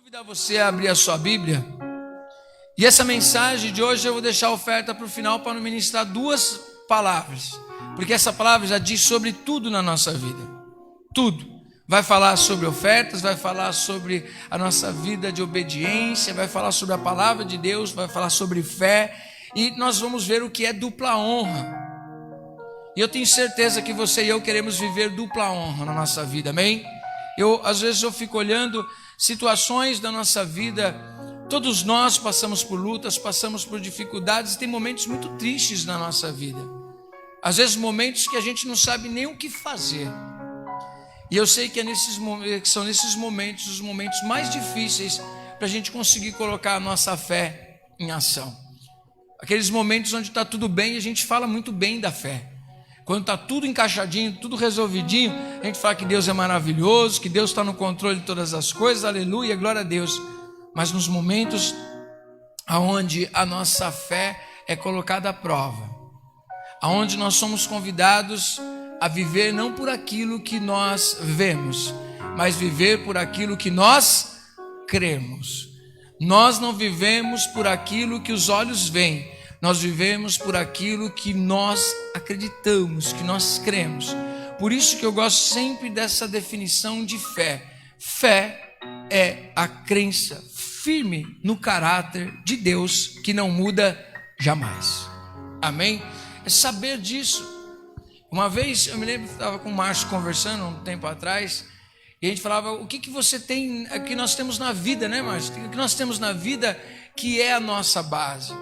Convidar você a abrir a sua Bíblia. E essa mensagem de hoje eu vou deixar a oferta para o final para ministrar duas palavras, porque essa palavra já diz sobre tudo na nossa vida. Tudo. Vai falar sobre ofertas, vai falar sobre a nossa vida de obediência, vai falar sobre a palavra de Deus, vai falar sobre fé, e nós vamos ver o que é dupla honra. E eu tenho certeza que você e eu queremos viver dupla honra na nossa vida, amém? Às vezes eu fico olhando situações da nossa vida. Todos nós passamos por lutas, passamos por dificuldades, tem momentos muito tristes na nossa vida. Às vezes momentos que a gente não sabe nem o que fazer. E eu sei que são nesses momentos os momentos mais difíceis para a gente conseguir colocar a nossa fé em ação. Aqueles momentos onde está tudo bem e a gente fala muito bem da fé. Quando está tudo encaixadinho, tudo resolvidinho, a gente fala que Deus é maravilhoso, que Deus está no controle de todas as coisas, aleluia, glória a Deus. Mas nos momentos onde a nossa fé é colocada à prova, onde nós somos convidados a viver não por aquilo que nós vemos, mas viver por aquilo que nós cremos. Nós não vivemos por aquilo que os olhos veem, nós vivemos por aquilo que nós acreditamos, que nós cremos. Por isso que eu gosto sempre dessa definição de fé. Fé é a crença firme no caráter de Deus que não muda jamais. Amém? É saber disso. Uma vez, eu me lembro que estava com o Márcio conversando um tempo atrás, e a gente falava, o que você tem, que nós temos na vida, né, Márcio? O que nós temos na vida que é a nossa base,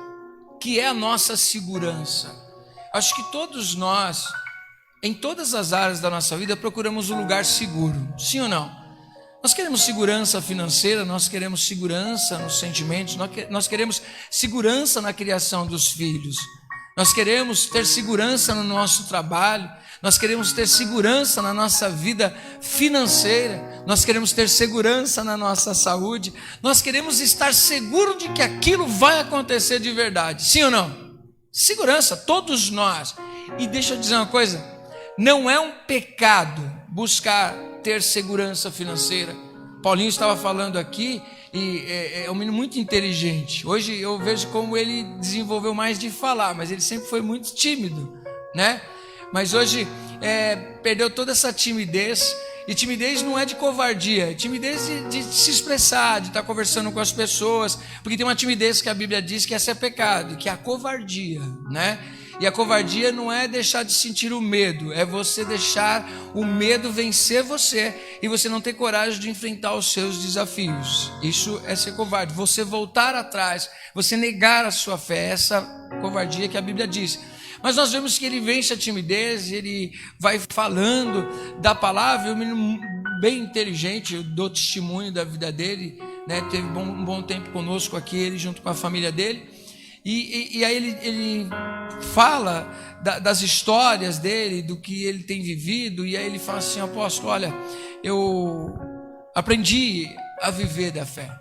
que é a nossa segurança. Acho que todos nós, em todas as áreas da nossa vida, procuramos um lugar seguro, sim ou não? Nós queremos segurança financeira, nós queremos segurança nos sentimentos, nós queremos segurança na criação dos filhos, nós queremos ter segurança no nosso trabalho, nós queremos ter segurança na nossa vida financeira, nós queremos ter segurança na nossa saúde, nós queremos estar seguros de que aquilo vai acontecer de verdade, sim ou não? Segurança, todos nós. E deixa eu dizer uma coisa, não é um pecado buscar ter segurança financeira. Paulinho estava falando aqui, e é um menino muito inteligente. Hoje eu vejo como ele desenvolveu mais de falar, mas ele sempre foi muito tímido, né? Mas hoje perdeu toda essa timidez, e timidez não é de covardia, é timidez de se expressar, de estar conversando com as pessoas, porque tem uma timidez que a Bíblia diz que essa é pecado, que é a covardia, né? E a covardia não é deixar de sentir o medo, é você deixar o medo vencer você e você não ter coragem de enfrentar os seus desafios. Isso é ser covarde, você voltar atrás, você negar a sua fé, essa covardia que a Bíblia diz. Mas nós vemos que ele vence a timidez, ele vai falando da palavra, um menino bem inteligente, eu dou testemunho da vida dele, né? Teve um bom tempo conosco aqui, ele junto com a família dele. E aí ele fala das histórias dele, do que ele tem vivido, e aí ele fala assim, apóstolo, olha, eu aprendi a viver da fé,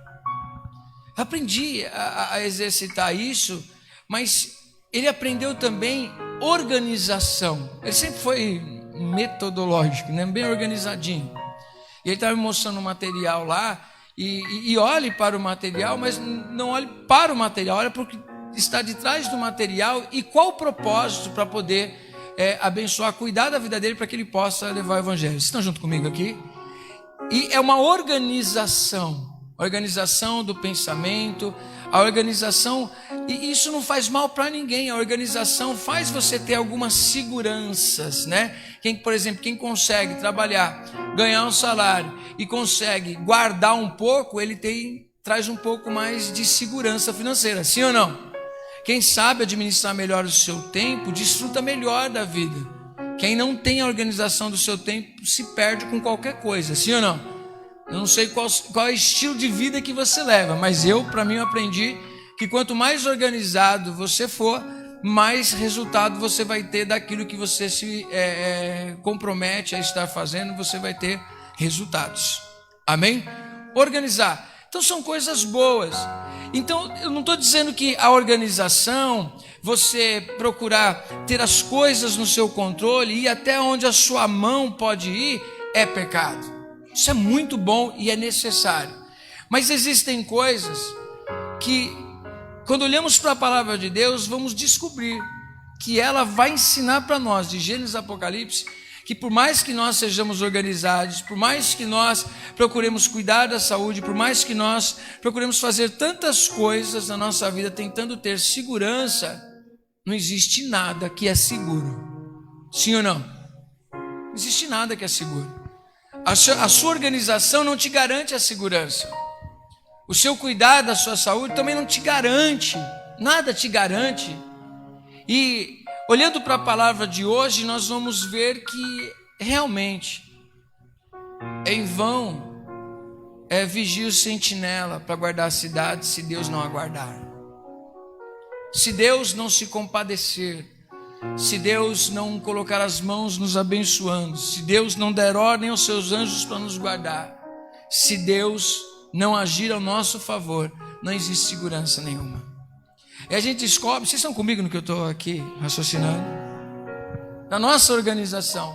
aprendi a exercitar isso, mas ele aprendeu também organização, ele sempre foi metodológico, né? Bem organizadinho, e ele estava me mostrando um material lá, e olhe para o material, mas não olhe para o material, olha porque está de trás do material e qual o propósito para poder abençoar, cuidar da vida dele para que ele possa levar o evangelho. Vocês estão junto comigo aqui? E é uma organização do pensamento, a organização, e isso não faz mal para ninguém, a organização faz você ter algumas seguranças, né? Por exemplo, quem consegue trabalhar, ganhar um salário e consegue guardar um pouco, ele traz um pouco mais de segurança financeira, sim ou não? Quem sabe administrar melhor o seu tempo, desfruta melhor da vida. Quem não tem a organização do seu tempo, se perde com qualquer coisa, sim ou não? Eu não sei qual é o estilo de vida que você leva, mas para mim, eu aprendi que quanto mais organizado você for, mais resultado você vai ter daquilo que você se compromete a estar fazendo, você vai ter resultados. Amém? Organizar. Então são coisas boas. Então eu não estou dizendo que a organização, você procurar ter as coisas no seu controle e até onde a sua mão pode ir, é pecado. Isso é muito bom e é necessário. Mas existem coisas que, quando olhamos para a palavra de Deus, vamos descobrir que ela vai ensinar para nós, de Gênesis a Apocalipse, que por mais que nós sejamos organizados, por mais que nós procuremos cuidar da saúde, por mais que nós procuremos fazer tantas coisas na nossa vida tentando ter segurança, não existe nada que é seguro. Sim ou não? Não existe nada que é seguro. A sua organização não te garante a segurança. O seu cuidar da sua saúde também não te garante. Nada te garante. E olhando para a palavra de hoje, nós vamos ver que realmente em vão vigia o sentinela para guardar a cidade se Deus não aguardar. Se Deus não se compadecer, se Deus não colocar as mãos nos abençoando, se Deus não der ordem aos seus anjos para nos guardar, se Deus não agir ao nosso favor, não existe segurança nenhuma. E a gente descobre, vocês estão comigo no que eu estou aqui raciocinando? Na nossa organização.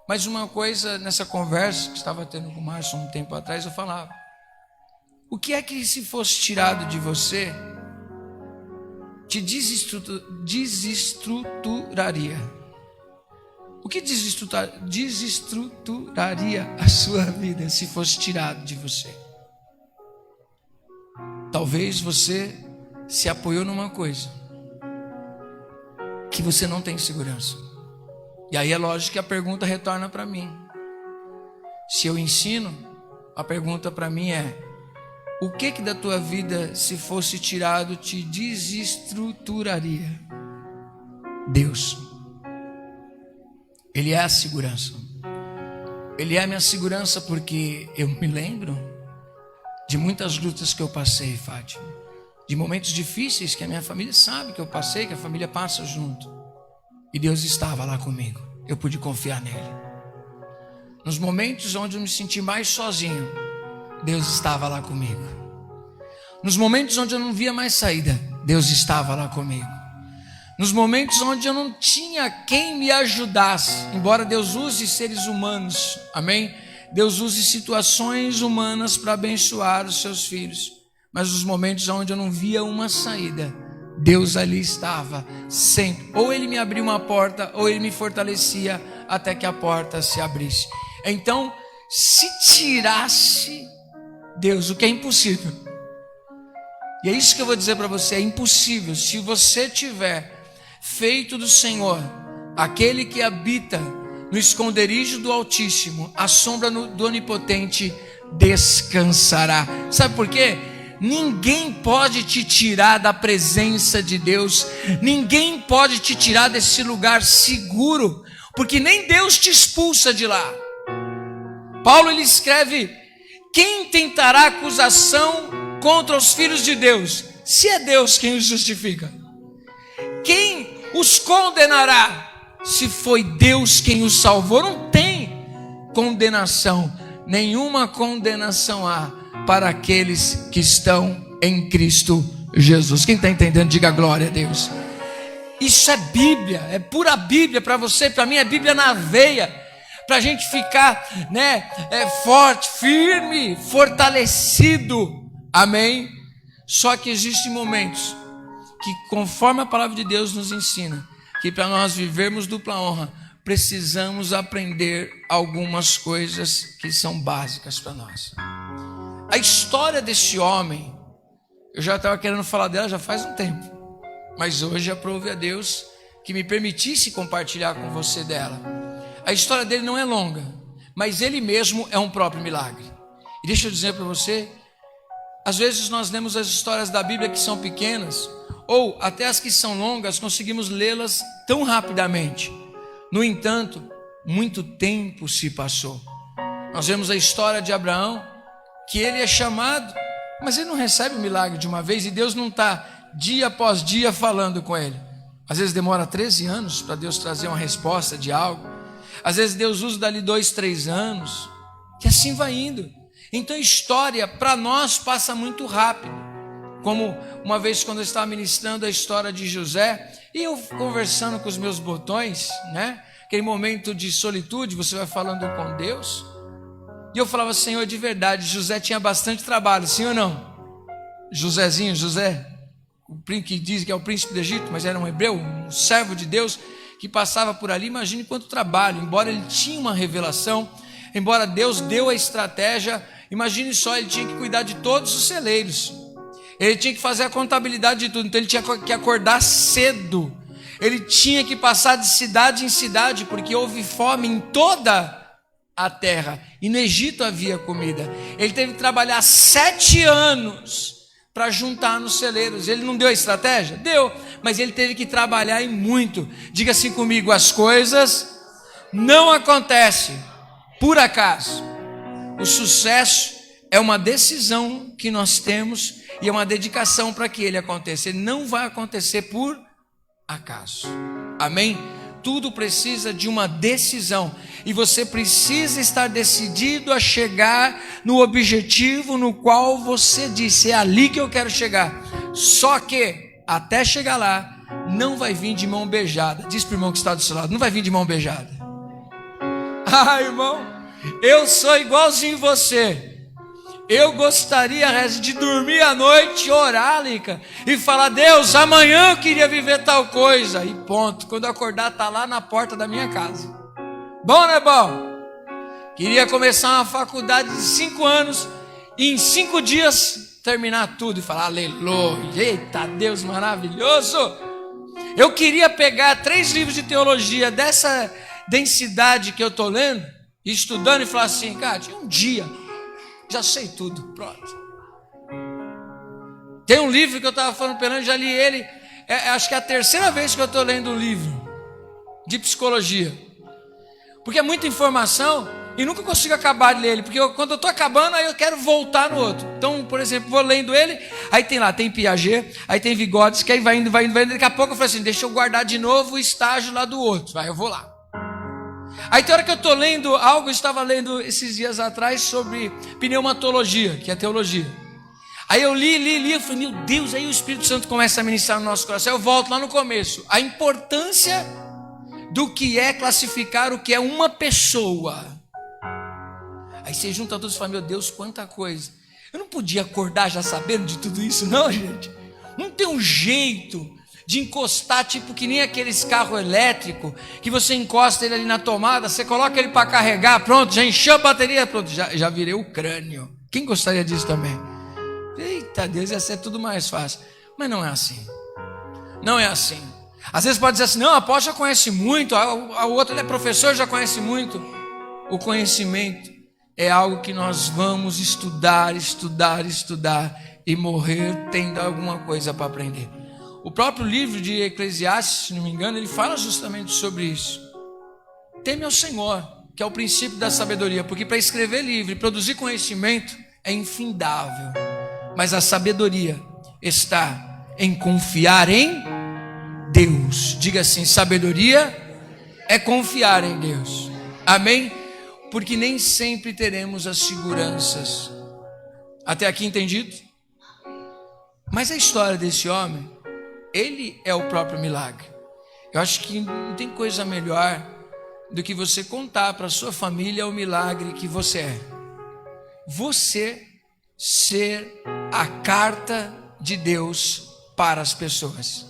Mas uma coisa, nessa conversa que estava tendo com o Márcio um tempo atrás, eu falava: o que é que, se fosse tirado de você, te desestruturaria? O que desestruturaria a sua vida se fosse tirado de você? Talvez você se apoiou numa coisa que você não tem segurança. E aí é lógico que a pergunta retorna para mim. Se eu ensino, a pergunta para mim é: o que da tua vida, se fosse tirado, te desestruturaria? Deus. Ele é a segurança. Ele é a minha segurança, porque eu me lembro de muitas lutas que eu passei, Fátima, de momentos difíceis que a minha família sabe que eu passei, que a família passa junto, e Deus estava lá comigo. Eu pude confiar nele. Nos momentos onde eu me senti mais sozinho, Deus estava lá comigo. Nos momentos onde eu não via mais saída, Deus estava lá comigo. Nos momentos onde eu não tinha quem me ajudasse, embora Deus use seres humanos, amém? Deus use situações humanas para abençoar os seus filhos. Mas nos momentos onde eu não via uma saída, Deus ali estava sempre. Ou Ele me abria uma porta, ou Ele me fortalecia até que a porta se abrisse. Então, se tirasse Deus, o que é impossível. E é isso que eu vou dizer para você, é impossível. Se você tiver feito do Senhor aquele que habita no esconderijo do Altíssimo, a sombra do Onipotente descansará. Sabe por quê? Ninguém pode te tirar da presença de Deus, ninguém pode te tirar desse lugar seguro, porque nem Deus te expulsa de lá. Paulo, ele escreve: quem tentará acusação contra os filhos de Deus, se é Deus quem os justifica? Quem os condenará, se foi Deus quem os salvou? Não tem condenação, nenhuma condenação há para aqueles que estão em Cristo Jesus. Quem está entendendo, diga glória a Deus. Isso é Bíblia, é pura Bíblia para você, para mim é Bíblia na veia, para a gente ficar, forte, firme, fortalecido, amém? Só que existem momentos que, conforme a palavra de Deus nos ensina, que para nós vivermos dupla honra, precisamos aprender algumas coisas que são básicas para nós. A história desse homem, eu já estava querendo falar dela já faz um tempo, mas hoje aprove a Deus que me permitisse compartilhar com você dela. A história dele não é longa, mas ele mesmo é um próprio milagre. E deixa eu dizer para você, às vezes nós lemos as histórias da Bíblia que são pequenas, ou até as que são longas, conseguimos lê-las tão rapidamente. No entanto, muito tempo se passou. Nós vemos a história de Abraão, que ele é chamado, mas ele não recebe o milagre de uma vez, e Deus não está dia após dia falando com ele. Às vezes demora 13 anos para Deus trazer uma resposta de algo. Às vezes Deus usa dali 2, 3 anos, e assim vai indo. Então a história para nós passa muito rápido. Como uma vez quando eu estava ministrando a história de José, e eu conversando com os meus botões, aquele momento de solitude, você vai falando com Deus, E eu falava, Senhor, de verdade, José tinha bastante trabalho, sim ou não? José, que diz que é o príncipe do Egito, mas era um hebreu, um servo de Deus, que passava por ali. Imagine quanto trabalho, embora ele tinha uma revelação, embora Deus deu a estratégia, imagine só, ele tinha que cuidar de todos os celeiros, ele tinha que fazer a contabilidade de tudo, então ele tinha que acordar cedo, ele tinha que passar de cidade em cidade, porque houve fome em toda a terra, e no Egito havia comida. Ele teve que trabalhar 7 anos para juntar nos celeiros. Ele não deu a estratégia? Deu, mas ele teve que trabalhar e muito. Diga assim comigo, as coisas não acontecem por acaso. O sucesso é uma decisão que nós temos e é uma dedicação para que ele aconteça. Ele não vai acontecer por acaso. Amém? Tudo precisa de uma decisão, e você precisa estar decidido a chegar no objetivo no qual você disse, é ali que eu quero chegar. Só que, até chegar lá, não vai vir de mão beijada. Diz para o irmão que está do seu lado, não vai vir de mão beijada. Ah, irmão, eu sou igualzinho você. Eu gostaria, Rez, de dormir à noite, orar, Lica, e falar, Deus, amanhã eu queria viver tal coisa, e ponto. Quando eu acordar, está lá na porta da minha casa. Bom, não é bom? Queria começar uma faculdade de 5 anos, e em 5 dias terminar tudo, e falar, aleluia, eita Deus maravilhoso. Eu queria pegar 3 livros de teologia dessa densidade que eu estou lendo, e estudando, e falar assim, cara, tinha um dia, já sei tudo, pronto. Tem um livro que eu estava falando para ele, já li ele, acho que é a 3ª vez que eu estou lendo um livro de psicologia, porque é muita informação e nunca consigo acabar de ler ele, porque quando eu estou acabando, aí eu quero voltar no outro. Então, por exemplo, vou lendo ele, aí tem Piaget, aí tem Vygotsky, aí vai indo, daqui a pouco eu falo assim, deixa eu guardar de novo o estágio lá do outro, vai, eu vou lá. Aí tem hora que eu estou lendo algo, eu estava lendo esses dias atrás sobre pneumatologia, que é teologia. Aí eu li, eu falei, meu Deus, aí o Espírito Santo começa a ministrar no nosso coração. Eu volto lá no começo, a importância do que é classificar o que é uma pessoa. Aí você junta todos e fala, meu Deus, quanta coisa. Eu não podia acordar já sabendo de tudo isso, não, gente. Não tem um jeito de encostar, tipo que nem aqueles carros elétricos, que você encosta ele ali na tomada, você coloca ele para carregar, pronto, já encheu a bateria, pronto, já virei o crânio. Quem gostaria disso também? Eita Deus, ia ser tudo mais fácil. Mas não é assim. Não é assim. Às vezes pode dizer assim, não, a apóstolo já conhece muito, a outra ele é professor, já conhece muito. O conhecimento é algo que nós vamos estudar e morrer tendo alguma coisa para aprender. O próprio livro de Eclesiastes, se não me engano, ele fala justamente sobre isso. Teme ao Senhor, que é o princípio da sabedoria, porque para escrever livro e produzir conhecimento é infindável, mas a sabedoria está em confiar em Deus. Diga assim, sabedoria é confiar em Deus. Amém? Porque nem sempre teremos as seguranças. Até aqui entendido? Mas a história desse homem, ele é o próprio milagre. Eu acho que não tem coisa melhor do que você contar para a sua família o milagre que você é. Você ser a carta de Deus para as pessoas.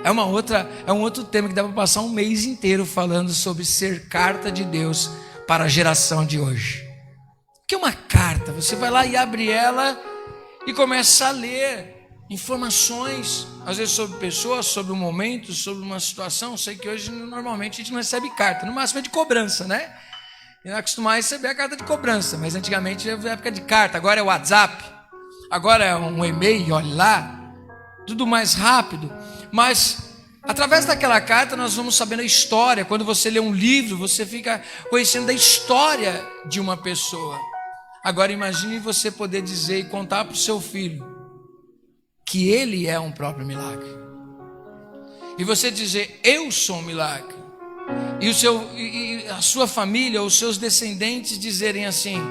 É um outro tema que dá para passar um mês inteiro falando sobre ser carta de Deus para a geração de hoje. O que é uma carta? Você vai lá e abre ela e começa a ler informações, às vezes sobre pessoas, sobre um momento, sobre uma situação. Sei que hoje normalmente a gente não recebe carta, no máximo é de cobrança, né? Eu não acostumava a receber a carta de cobrança, mas antigamente era época de carta, agora é WhatsApp, agora é um e-mail, olha lá, tudo mais rápido. Mas através daquela carta nós vamos sabendo a história. Quando você lê um livro, você fica conhecendo a história de uma pessoa. Agora imagine você poder dizer e contar para o seu filho que ele é um próprio milagre. E você dizer, eu sou um milagre. E a sua família, os seus descendentes dizerem assim,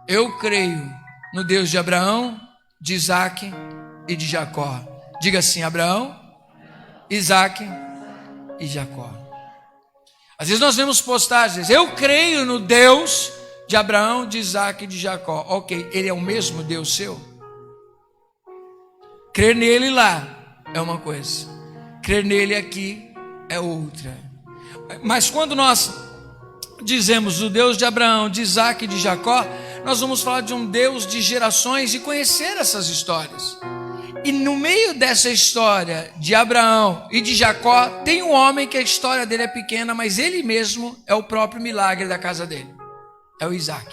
eu creio no Deus de Abraão, de Isaac e de Jacó. Diga assim, Abraão, Isaac e Jacó. Às vezes nós vemos postagens, eu creio no Deus de Abraão, de Isaac e de Jacó. Ok, ele é o mesmo Deus seu? Crer nele lá é uma coisa, crer nele aqui é outra. Mas quando nós dizemos o Deus de Abraão, de Isaac e de Jacó, nós vamos falar de um Deus de gerações e conhecer essas histórias. E no meio dessa história de Abraão e de Jacó, tem um homem que a história dele é pequena, mas ele mesmo é o próprio milagre da casa dele. É o Isaac.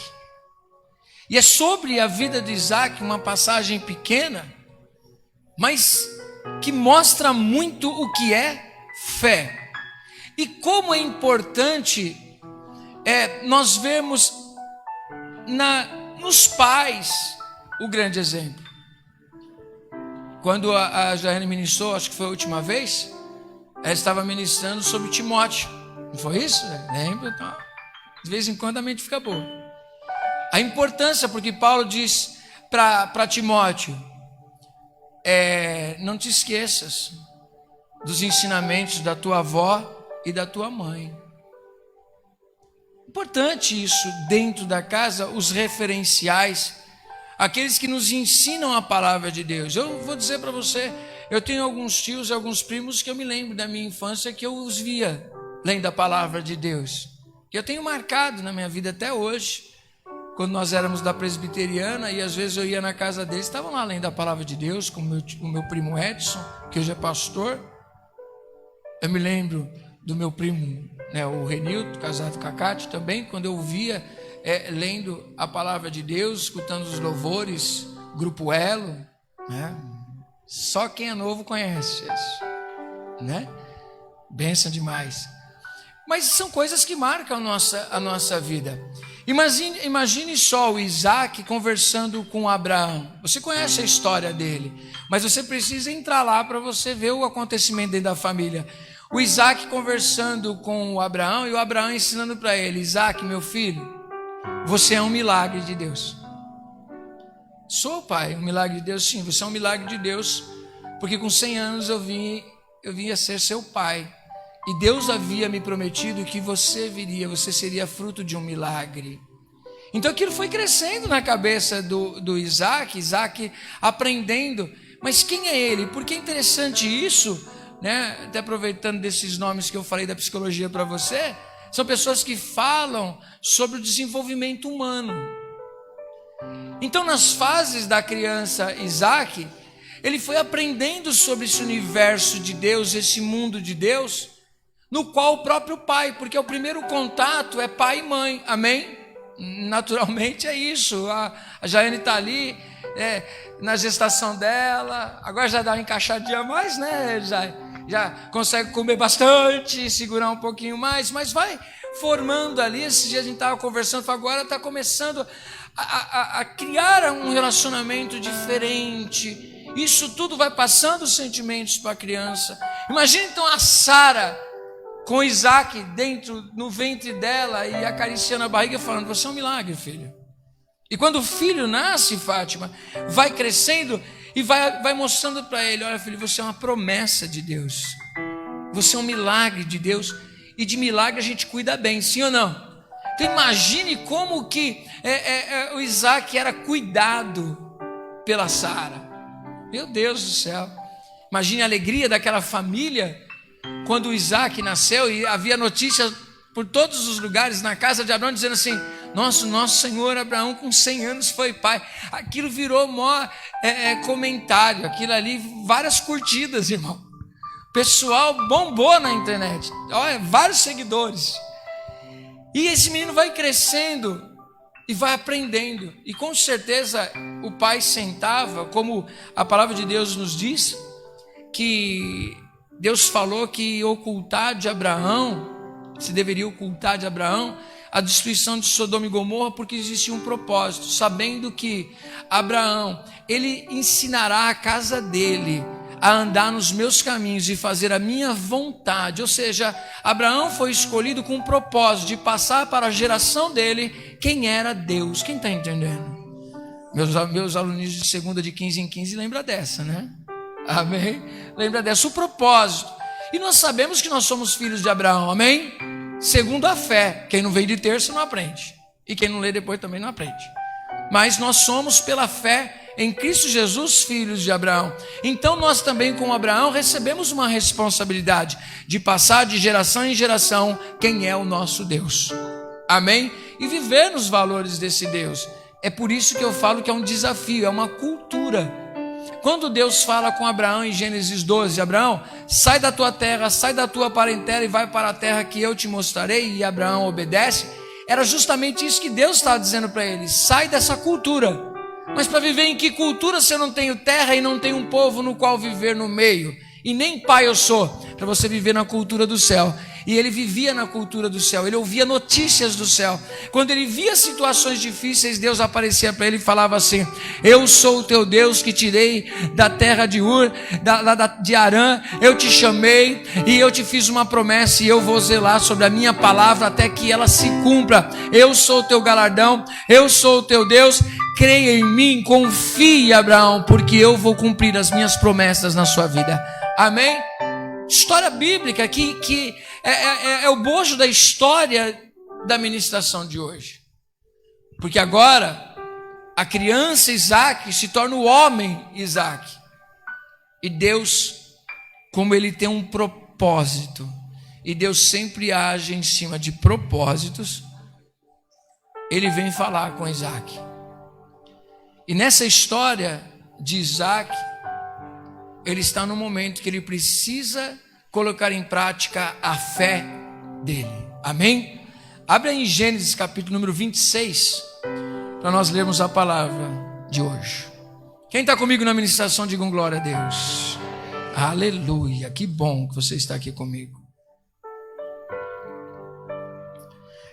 E é sobre a vida de Isaac uma passagem pequena, mas que mostra muito o que é fé. E como é importante nós vemos nos pais o grande exemplo. Quando a Jaiane ministrou, acho que foi a última vez, ela estava ministrando sobre Timóteo. Não foi isso? Lembra? Então, de vez em quando a mente fica boa. A importância, porque Paulo diz para Timóteo, não te esqueças dos ensinamentos da tua avó e da tua mãe. Importante isso dentro da casa, os referenciais, aqueles que nos ensinam a palavra de Deus. Eu vou dizer para você, eu tenho alguns tios e alguns primos que eu me lembro da minha infância que eu os via lendo a palavra de Deus. E eu tenho marcado na minha vida até hoje, quando nós éramos da presbiteriana e às vezes eu ia na casa deles, estavam lá lendo a palavra de Deus, com o meu primo Edson, que hoje é pastor. Eu me lembro do meu primo, o Renildo, casado com a Cátia também, quando eu via lendo a palavra de Deus, escutando os louvores, Grupo Elo, né? Só quem é novo conhece isso, né? Bênção demais. Mas são coisas que marcam a nossa vida. Imagine só o Isaac conversando com Abraão. Você conhece a história dele, mas você precisa entrar lá para você ver o acontecimento dentro da família. O Isaac conversando com o Abraão e o Abraão ensinando para ele: Isaac, meu filho, você é um milagre de Deus. Sou, pai, um milagre de Deus? Sim, você é um milagre de Deus, porque com 100 anos eu vinha ser seu pai. E Deus havia me prometido que você seria fruto de um milagre. Então aquilo foi crescendo na cabeça do Isaac aprendendo. Mas quem é ele? Porque é interessante isso, né? Até aproveitando desses nomes que eu falei da psicologia para você, são pessoas que falam sobre o desenvolvimento humano. Então, nas fases da criança Isaac, ele foi aprendendo sobre esse universo de Deus, esse mundo de Deus, no qual o próprio pai, porque o primeiro contato é pai e mãe, amém? Naturalmente é isso. A Jaiane está ali, na gestação dela, agora já dá uma encaixadinha a mais, né? Já consegue comer bastante, segurar um pouquinho mais, mas vai formando ali. Esses dias a gente estava conversando, agora está começando a criar um relacionamento diferente. Isso tudo vai passando os sentimentos para a criança. Imagina então a Sara com Isaac no ventre dela e acariciando a barriga, falando: você é um milagre, filho. E quando o filho nasce, Fátima, vai crescendo e vai mostrando para ele: olha, filho, você é uma promessa de Deus, você é um milagre de Deus, e de milagre a gente cuida bem, sim ou não? Então imagine como que o Isaac era cuidado pela Sara. Meu Deus do céu, imagine a alegria daquela família quando o Isaac nasceu e havia notícias por todos os lugares na casa de Abraão dizendo assim: nosso senhor Abraão com 100 anos foi pai. Aquilo virou maior comentário, aquilo ali, várias curtidas, irmão. O pessoal bombou na internet, olha, vários seguidores. E esse menino vai crescendo e vai aprendendo, e com certeza o pai sentava, como a palavra de Deus nos diz, que Deus falou que ocultar de Abraão, se deveria ocultar de Abraão a destruição de Sodoma e Gomorra, porque existia um propósito, sabendo que Abraão, ele ensinará a casa dele a andar nos meus caminhos e fazer a minha vontade. Ou seja, Abraão foi escolhido com o propósito de passar para a geração dele quem era Deus. Quem está entendendo? Meus alunos de segunda de 15 em 15 lembram dessa, né? Amém? Lembra dessa, o propósito. E nós sabemos que nós somos filhos de Abraão, amém? Segundo a fé. Quem não vem de terça não aprende. E quem não lê depois também não aprende. Mas nós somos pela fé em Cristo Jesus, filhos de Abraão. Então nós também, como Abraão, recebemos uma responsabilidade de passar de geração em geração quem é o nosso Deus. Amém? E viver nos valores desse Deus. É por isso que eu falo que é um desafio, é uma cultura. Quando Deus fala com Abraão em Gênesis 12, Abraão, sai da tua terra, sai da tua parentela e vai para a terra que eu te mostrarei, e Abraão obedece, era justamente isso que Deus estava dizendo para ele: sai dessa cultura. Mas para viver em que cultura se eu não tenho terra e não tenho um povo no qual viver no meio? E nem pai eu sou, para você viver na cultura do céu. E ele vivia na cultura do céu, ele ouvia notícias do céu. Quando ele via situações difíceis, Deus aparecia para ele e falava assim: eu sou o teu Deus que tirei da terra de Ur, de Arã, eu te chamei e eu te fiz uma promessa, e eu vou zelar sobre a minha palavra até que ela se cumpra. Eu sou o teu galardão, eu sou o teu Deus. Creia em mim, confie, Abraão, porque eu vou cumprir as minhas promessas na sua vida. Amém? História bíblica que é o bojo da história da ministração de hoje. Porque agora a criança Isaac se torna o homem Isaac. E Deus, como ele tem um propósito, e Deus sempre age em cima de propósitos, ele vem falar com Isaac. E nessa história de Isaac, ele está no momento que ele precisa colocar em prática a fé dele. Amém? Abre aí em Gênesis capítulo número 26, para nós lermos a palavra de hoje. Quem está comigo na ministração, digam glória a Deus. Aleluia, que bom que você está aqui comigo.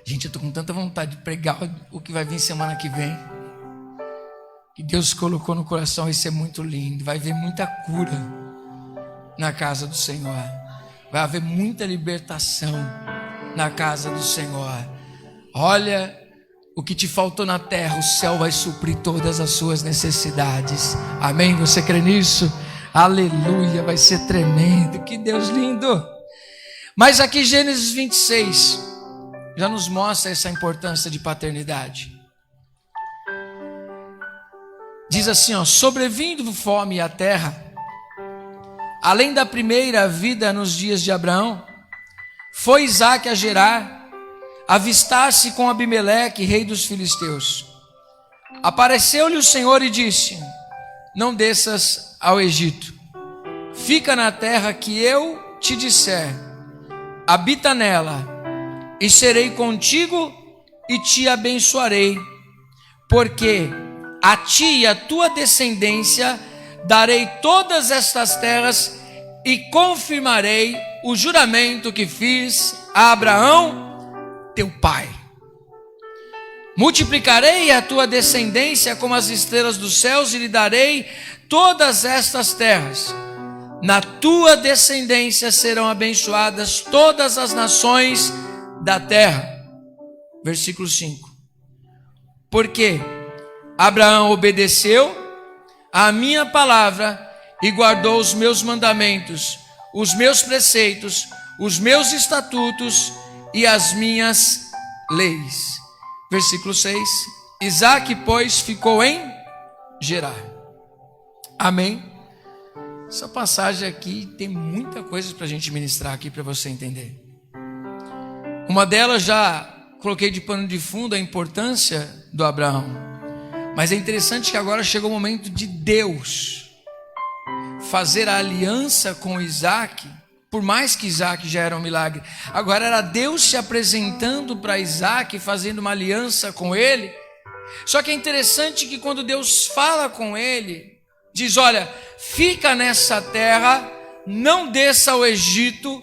Gente, eu estou com tanta vontade de pregar o que vai vir semana que vem. Que Deus colocou no coração, vai ser muito lindo. Vai haver muita cura na casa do Senhor. Vai haver muita libertação na casa do Senhor. Olha, o que te faltou na terra, o céu vai suprir todas as suas necessidades. Amém? Você crê nisso? Aleluia, vai ser tremendo. Que Deus lindo. Mas aqui Gênesis 26 já nos mostra essa importância de paternidade. Diz assim, sobrevindo fome à terra, além da primeira vida nos dias de Abraão, foi Isaque a Gerar, avistar-se com Abimeleque, rei dos filisteus. Apareceu-lhe o Senhor e disse: não desças ao Egito, fica na terra que eu te disser, habita nela, e serei contigo e te abençoarei, porque a ti e a tua descendência darei todas estas terras e confirmarei o juramento que fiz a Abraão, teu pai. Multiplicarei a tua descendência como as estrelas dos céus e lhe darei todas estas terras. Na tua descendência serão abençoadas todas as nações da terra. Versículo 5. Porque Abraão obedeceu a minha palavra e guardou os meus mandamentos, os meus preceitos, os meus estatutos e as minhas leis. Versículo 6. Isaque, pois, ficou em Gerar. Amém? Essa passagem aqui tem muita coisa para a gente ministrar aqui para você entender. Uma delas já coloquei de pano de fundo a importância do Abraão. Mas é interessante que agora chegou o momento de Deus fazer a aliança com Isaque, por mais que Isaque já era um milagre. Agora era Deus se apresentando para Isaque, fazendo uma aliança com ele. Só que é interessante que quando Deus fala com ele, diz: olha, fica nessa terra, não desça ao Egito,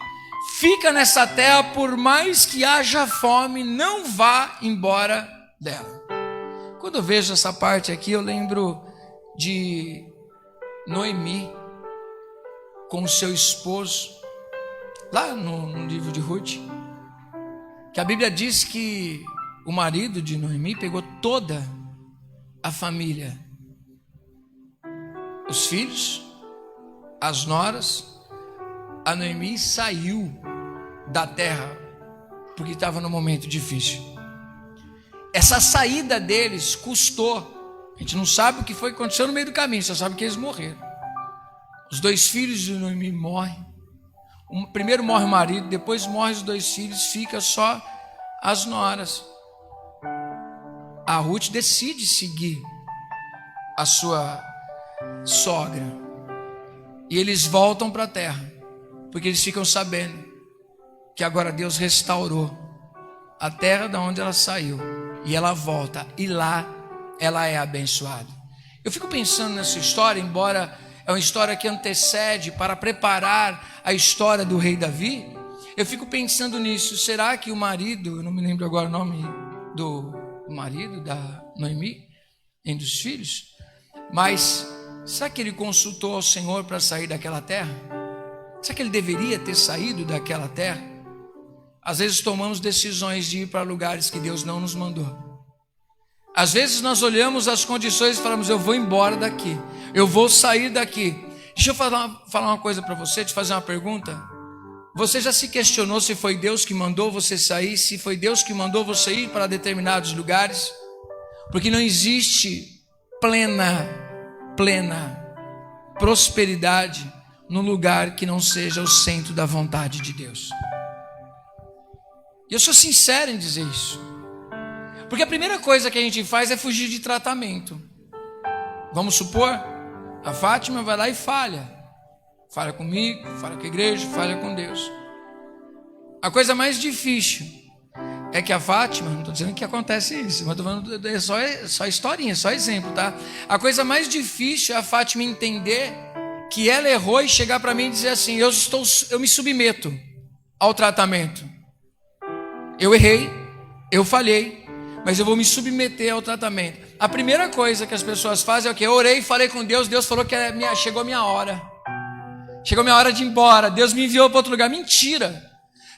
fica nessa terra, por mais que haja fome, não vá embora dela. Quando eu vejo essa parte aqui, eu lembro de Noemi com o seu esposo, lá no livro de Ruth, que a Bíblia diz que o marido de Noemi pegou toda a família, os filhos, as noras. A Noemi saiu da terra porque estava num momento difícil. É essa saída deles custou. A gente não sabe o que foi que aconteceu no meio do caminho, só sabe que eles morreram. Os 2 filhos de Noemi morrem. Primeiro morre o marido, depois morre os 2 filhos, fica só as noras. A Ruth decide seguir a sua sogra. E eles voltam para a terra, porque eles ficam sabendo que agora Deus restaurou a terra da onde ela saiu. E ela volta, e lá ela é abençoada. Eu fico pensando nessa história, embora é uma história que antecede para preparar a história do rei Davi. Eu fico pensando nisso. Será que o marido, eu não me lembro agora o nome do marido da Noemi, nem dos filhos, mas será que ele consultou ao Senhor para sair daquela terra? Será que ele deveria ter saído daquela terra? Às vezes tomamos decisões de ir para lugares que Deus não nos mandou. Às vezes nós olhamos as condições e falamos: eu vou embora daqui, eu vou sair daqui. Deixa eu falar uma coisa para você, te fazer uma pergunta. Você já se questionou se foi Deus que mandou você sair, se foi Deus que mandou você ir para determinados lugares? Porque não existe plena prosperidade no lugar que não seja o centro da vontade de Deus. E eu sou sincero em dizer isso, porque a primeira coisa que a gente faz é fugir de tratamento. Vamos supor, a Fátima vai lá e falha comigo, falha com a igreja, falha com Deus. A coisa mais difícil é que a Fátima, não estou dizendo que acontece isso, mas estou falando, é só historinha, só exemplo, tá? A coisa mais difícil é a Fátima entender que ela errou e chegar para mim e dizer assim: eu me submeto ao tratamento. Eu errei, eu falhei, mas eu vou me submeter ao tratamento. A primeira coisa que as pessoas fazem é o quê? Eu orei e falei com Deus, Deus falou que chegou a minha hora. Chegou a minha hora de ir embora, Deus me enviou para outro lugar. Mentira!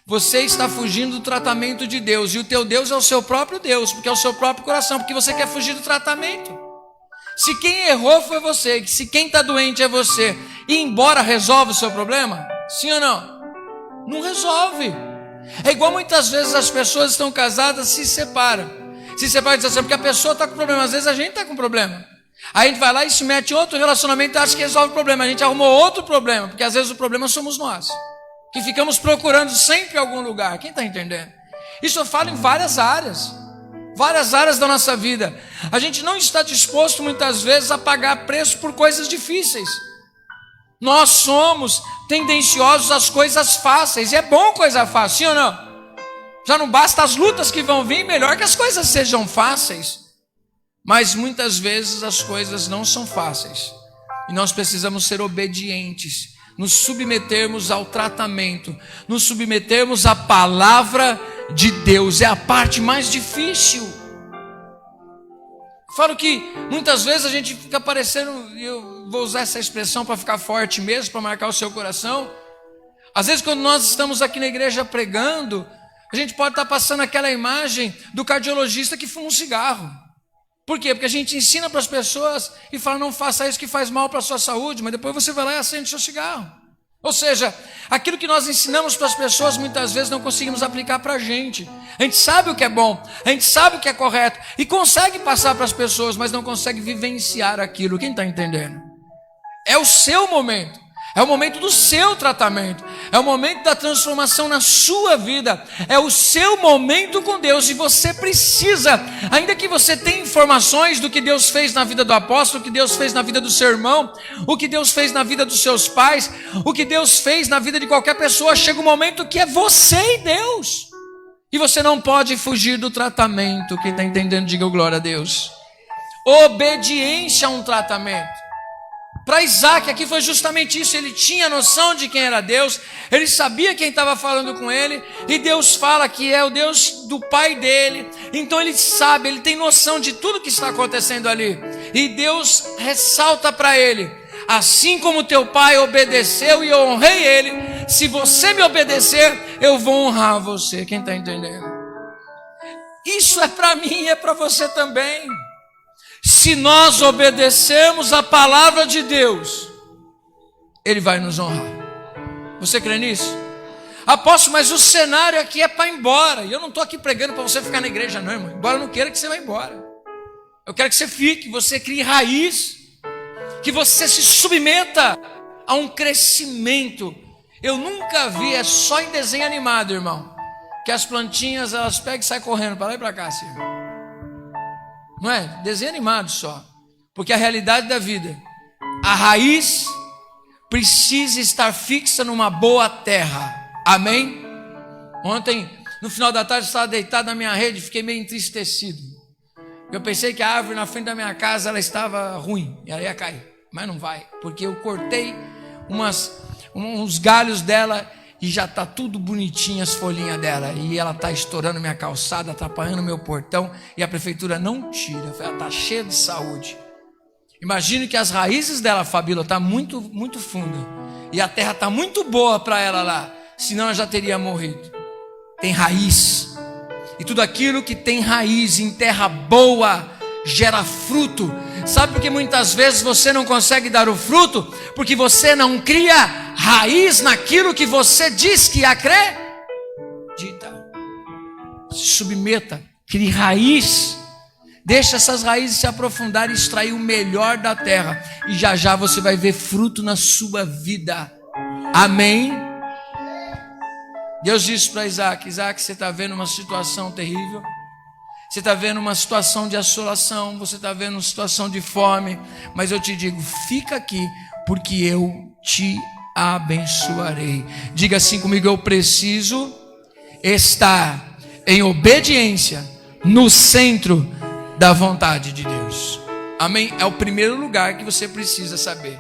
Você está fugindo do tratamento de Deus, e o teu Deus é o seu próprio Deus, porque é o seu próprio coração, porque você quer fugir do tratamento. Se quem errou foi você, se quem está doente é você, ir embora resolve o seu problema? Sim ou não? Não resolve. É igual muitas vezes as pessoas estão casadas, se separam e dizem assim: porque a pessoa está com problema. Às vezes a gente está com problema, aí a gente vai lá e se mete em outro relacionamento e acha que resolve o problema. A gente arrumou outro problema, porque às vezes o problema somos nós, que ficamos procurando sempre algum lugar. Quem está entendendo? Isso eu falo em várias áreas da nossa vida. A gente não está disposto muitas vezes a pagar preço por coisas difíceis. Nós somos tendenciosos às coisas fáceis, e é bom coisa fácil, sim ou não? Já não basta as lutas que vão vir, melhor que as coisas sejam fáceis. Mas muitas vezes as coisas não são fáceis, e nós precisamos ser obedientes, nos submetermos ao tratamento, nos submetermos à palavra de Deus. É a parte mais difícil. Falo que muitas vezes a gente fica parecendo, e eu vou usar essa expressão para ficar forte mesmo, para marcar o seu coração. Às vezes quando nós estamos aqui na igreja pregando, a gente pode estar passando aquela imagem do cardiologista que fuma um cigarro. Por quê? Porque a gente ensina para as pessoas e fala: não faça isso que faz mal para a sua saúde, mas depois você vai lá e acende seu cigarro. Ou seja, aquilo que nós ensinamos para as pessoas muitas vezes não conseguimos aplicar para a gente. A gente sabe o que é bom, a gente sabe o que é correto e consegue passar para as pessoas, mas não consegue vivenciar aquilo. Quem está entendendo? É o seu momento. É o momento do seu tratamento, é o momento da transformação na sua vida, é o seu momento com Deus, e você precisa, ainda que você tenha informações do que Deus fez na vida do apóstolo, o que Deus fez na vida do seu irmão, o que Deus fez na vida dos seus pais, o que Deus fez na vida de qualquer pessoa, chega um momento que é você e Deus, e você não pode fugir do tratamento. Quem está entendendo, diga glória a Deus. Obediência a um tratamento. Para Isaac aqui foi justamente isso. Ele tinha noção de quem era Deus, ele sabia quem estava falando com ele, e Deus fala que é o Deus do pai dele. Então ele sabe, ele tem noção de tudo que está acontecendo ali, e Deus ressalta para ele: assim como teu pai obedeceu e eu honrei ele, se você me obedecer, eu vou honrar você. Quem está entendendo? Isso é para mim e é para você também. Se nós obedecermos a palavra de Deus, Ele vai nos honrar. Você crê nisso? Apóstolo, mas o cenário aqui é para ir embora. E eu não estou aqui pregando para você ficar na igreja, não, irmão. Embora eu não queira que você vá embora. Eu quero que você fique, você crie raiz, que você se submeta a um crescimento. Eu nunca vi, é só em desenho animado, irmão, que as plantinhas elas pegam e saem correndo para lá e para cá, assim. Não é? Desenho animado só. Porque a realidade da vida, a raiz precisa estar fixa numa boa terra. Amém? Ontem, no final da tarde, eu estava deitado na minha rede, fiquei meio entristecido. Eu pensei que a árvore na frente da minha casa ela estava ruim, e ela ia cair, mas não vai, porque eu cortei uns galhos dela e já está tudo bonitinho as folhinhas dela, e ela está estourando minha calçada, atrapalhando meu portão, e a prefeitura não tira. Ela está cheia de saúde. Imagine que as raízes dela, Fabíola, está muito, muito funda, e a terra está muito boa para ela lá, senão ela já teria morrido. Tem raiz, e tudo aquilo que tem raiz em terra boa gera fruto. Sabe por que muitas vezes você não consegue dar o fruto? Porque você não cria raiz naquilo que você diz que acredita. Se submeta, crie raiz. Deixa essas raízes se aprofundar e extrair o melhor da terra, e já já você vai ver fruto na sua vida. Amém? Deus disse para Isaac: Isaac, você está vendo uma situação terrível, você está vendo uma situação de assolação, você está vendo uma situação de fome, mas eu te digo, fica aqui, porque eu te abençoarei. Diga assim comigo: eu preciso estar em obediência no centro da vontade de Deus. Amém? É o primeiro lugar que você precisa saber.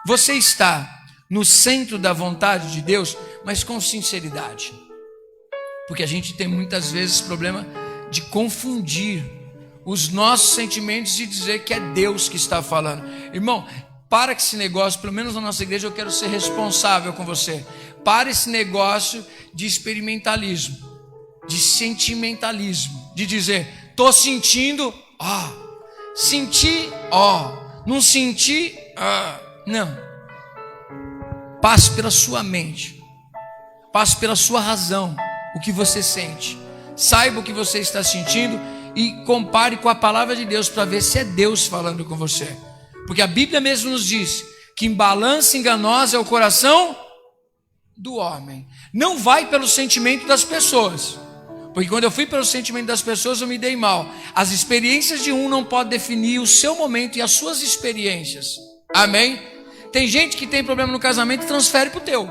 Você está no centro da vontade de Deus, mas com sinceridade, porque a gente tem muitas vezes problema de confundir os nossos sentimentos e dizer que é Deus que está falando. Irmão, para com esse negócio, pelo menos na nossa igreja eu quero ser responsável com você. Para esse negócio de experimentalismo, de sentimentalismo, de dizer, estou sentindo, senti, não senti, não. Passe pela sua mente, passe pela sua razão, o que você sente. Saiba o que você está sentindo e compare com a palavra de Deus para ver se é Deus falando com você. Porque a Bíblia mesmo nos diz que em balança enganosa é o coração do homem. Não vai pelo sentimento das pessoas, porque quando eu fui pelo sentimento das pessoas eu me dei mal. As experiências de um não podem definir o seu momento e as suas experiências. Amém? Tem gente que tem problema no casamento e transfere para o teu.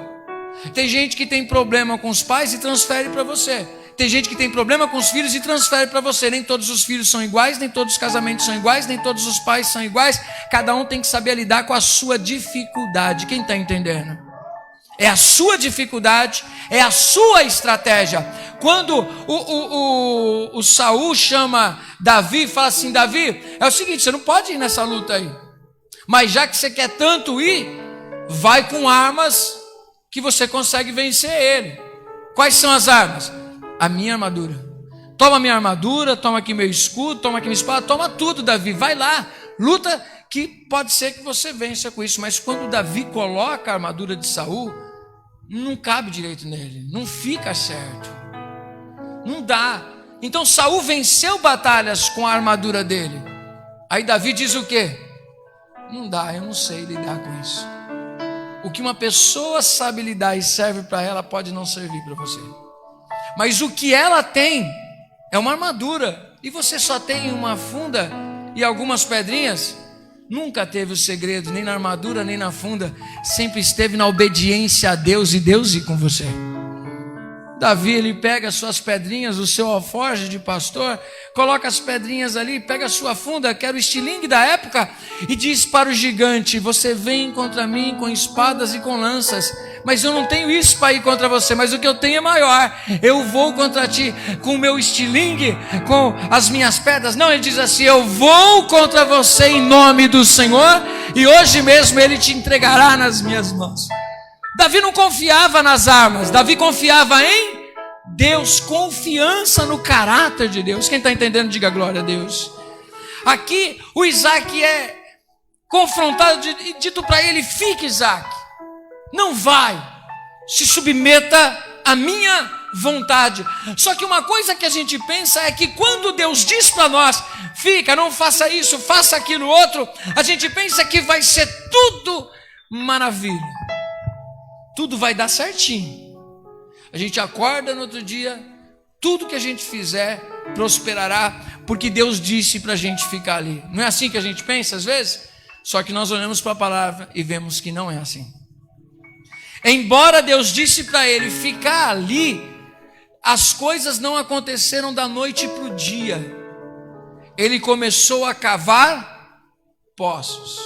Tem gente que tem problema com os pais e transfere para você. Tem gente que tem problema com os filhos e transfere para você. Nem todos os filhos são iguais, nem todos os casamentos são iguais, nem todos os pais são iguais. Cada um tem que saber lidar com a sua dificuldade. Quem está entendendo? É a sua dificuldade, é a sua estratégia. Quando o Saul chama Davi e fala assim: Davi, é o seguinte, você não pode ir nessa luta aí, mas já que você quer tanto ir, vai com armas que você consegue vencer ele. Quais são as armas? A minha armadura. Toma minha armadura, toma aqui meu escudo, toma aqui minha espada, toma tudo, Davi. Vai lá, luta, que pode ser que você vença com isso. Mas quando Davi coloca a armadura de Saul, não cabe direito nele, não fica certo, não dá. Então Saul venceu batalhas com a armadura dele. Aí Davi diz o quê? Não dá, eu não sei lidar com isso. O que uma pessoa sabe lidar e serve para ela pode não servir para você. Mas o que ela tem é uma armadura, e você só tem uma funda e algumas pedrinhas. Nunca teve o segredo, nem na armadura, nem na funda. Sempre esteve na obediência a Deus e Deus ir com você. Davi, ele pega as suas pedrinhas, o seu alforje de pastor, coloca as pedrinhas ali, pega a sua funda, que era o estilingue da época, e diz para o gigante: você vem contra mim com espadas e com lanças, mas eu não tenho isso para ir contra você, mas o que eu tenho é maior. Eu vou contra ti com o meu estilingue, com as minhas pedras. Não, ele diz assim: eu vou contra você em nome do Senhor, e hoje mesmo ele te entregará nas minhas mãos. Davi não confiava nas armas, Davi confiava em Deus, confiança no caráter de Deus. Quem está entendendo, diga glória a Deus. Aqui o Isaac é confrontado e dito para ele: fique, Isaac, não vai, se submeta a minha vontade. Só que uma coisa que a gente pensa é que quando Deus diz para nós, fica, não faça isso, faça aquilo outro, a gente pensa que vai ser tudo maravilha, tudo vai dar certinho. A gente acorda no outro dia, tudo que a gente fizer prosperará, porque Deus disse para a gente ficar ali. Não é assim que a gente pensa às vezes? Só que nós olhamos para a palavra e vemos que não é assim. Embora Deus disse para ele ficar ali, as coisas não aconteceram da noite para o dia. Ele começou a cavar poços.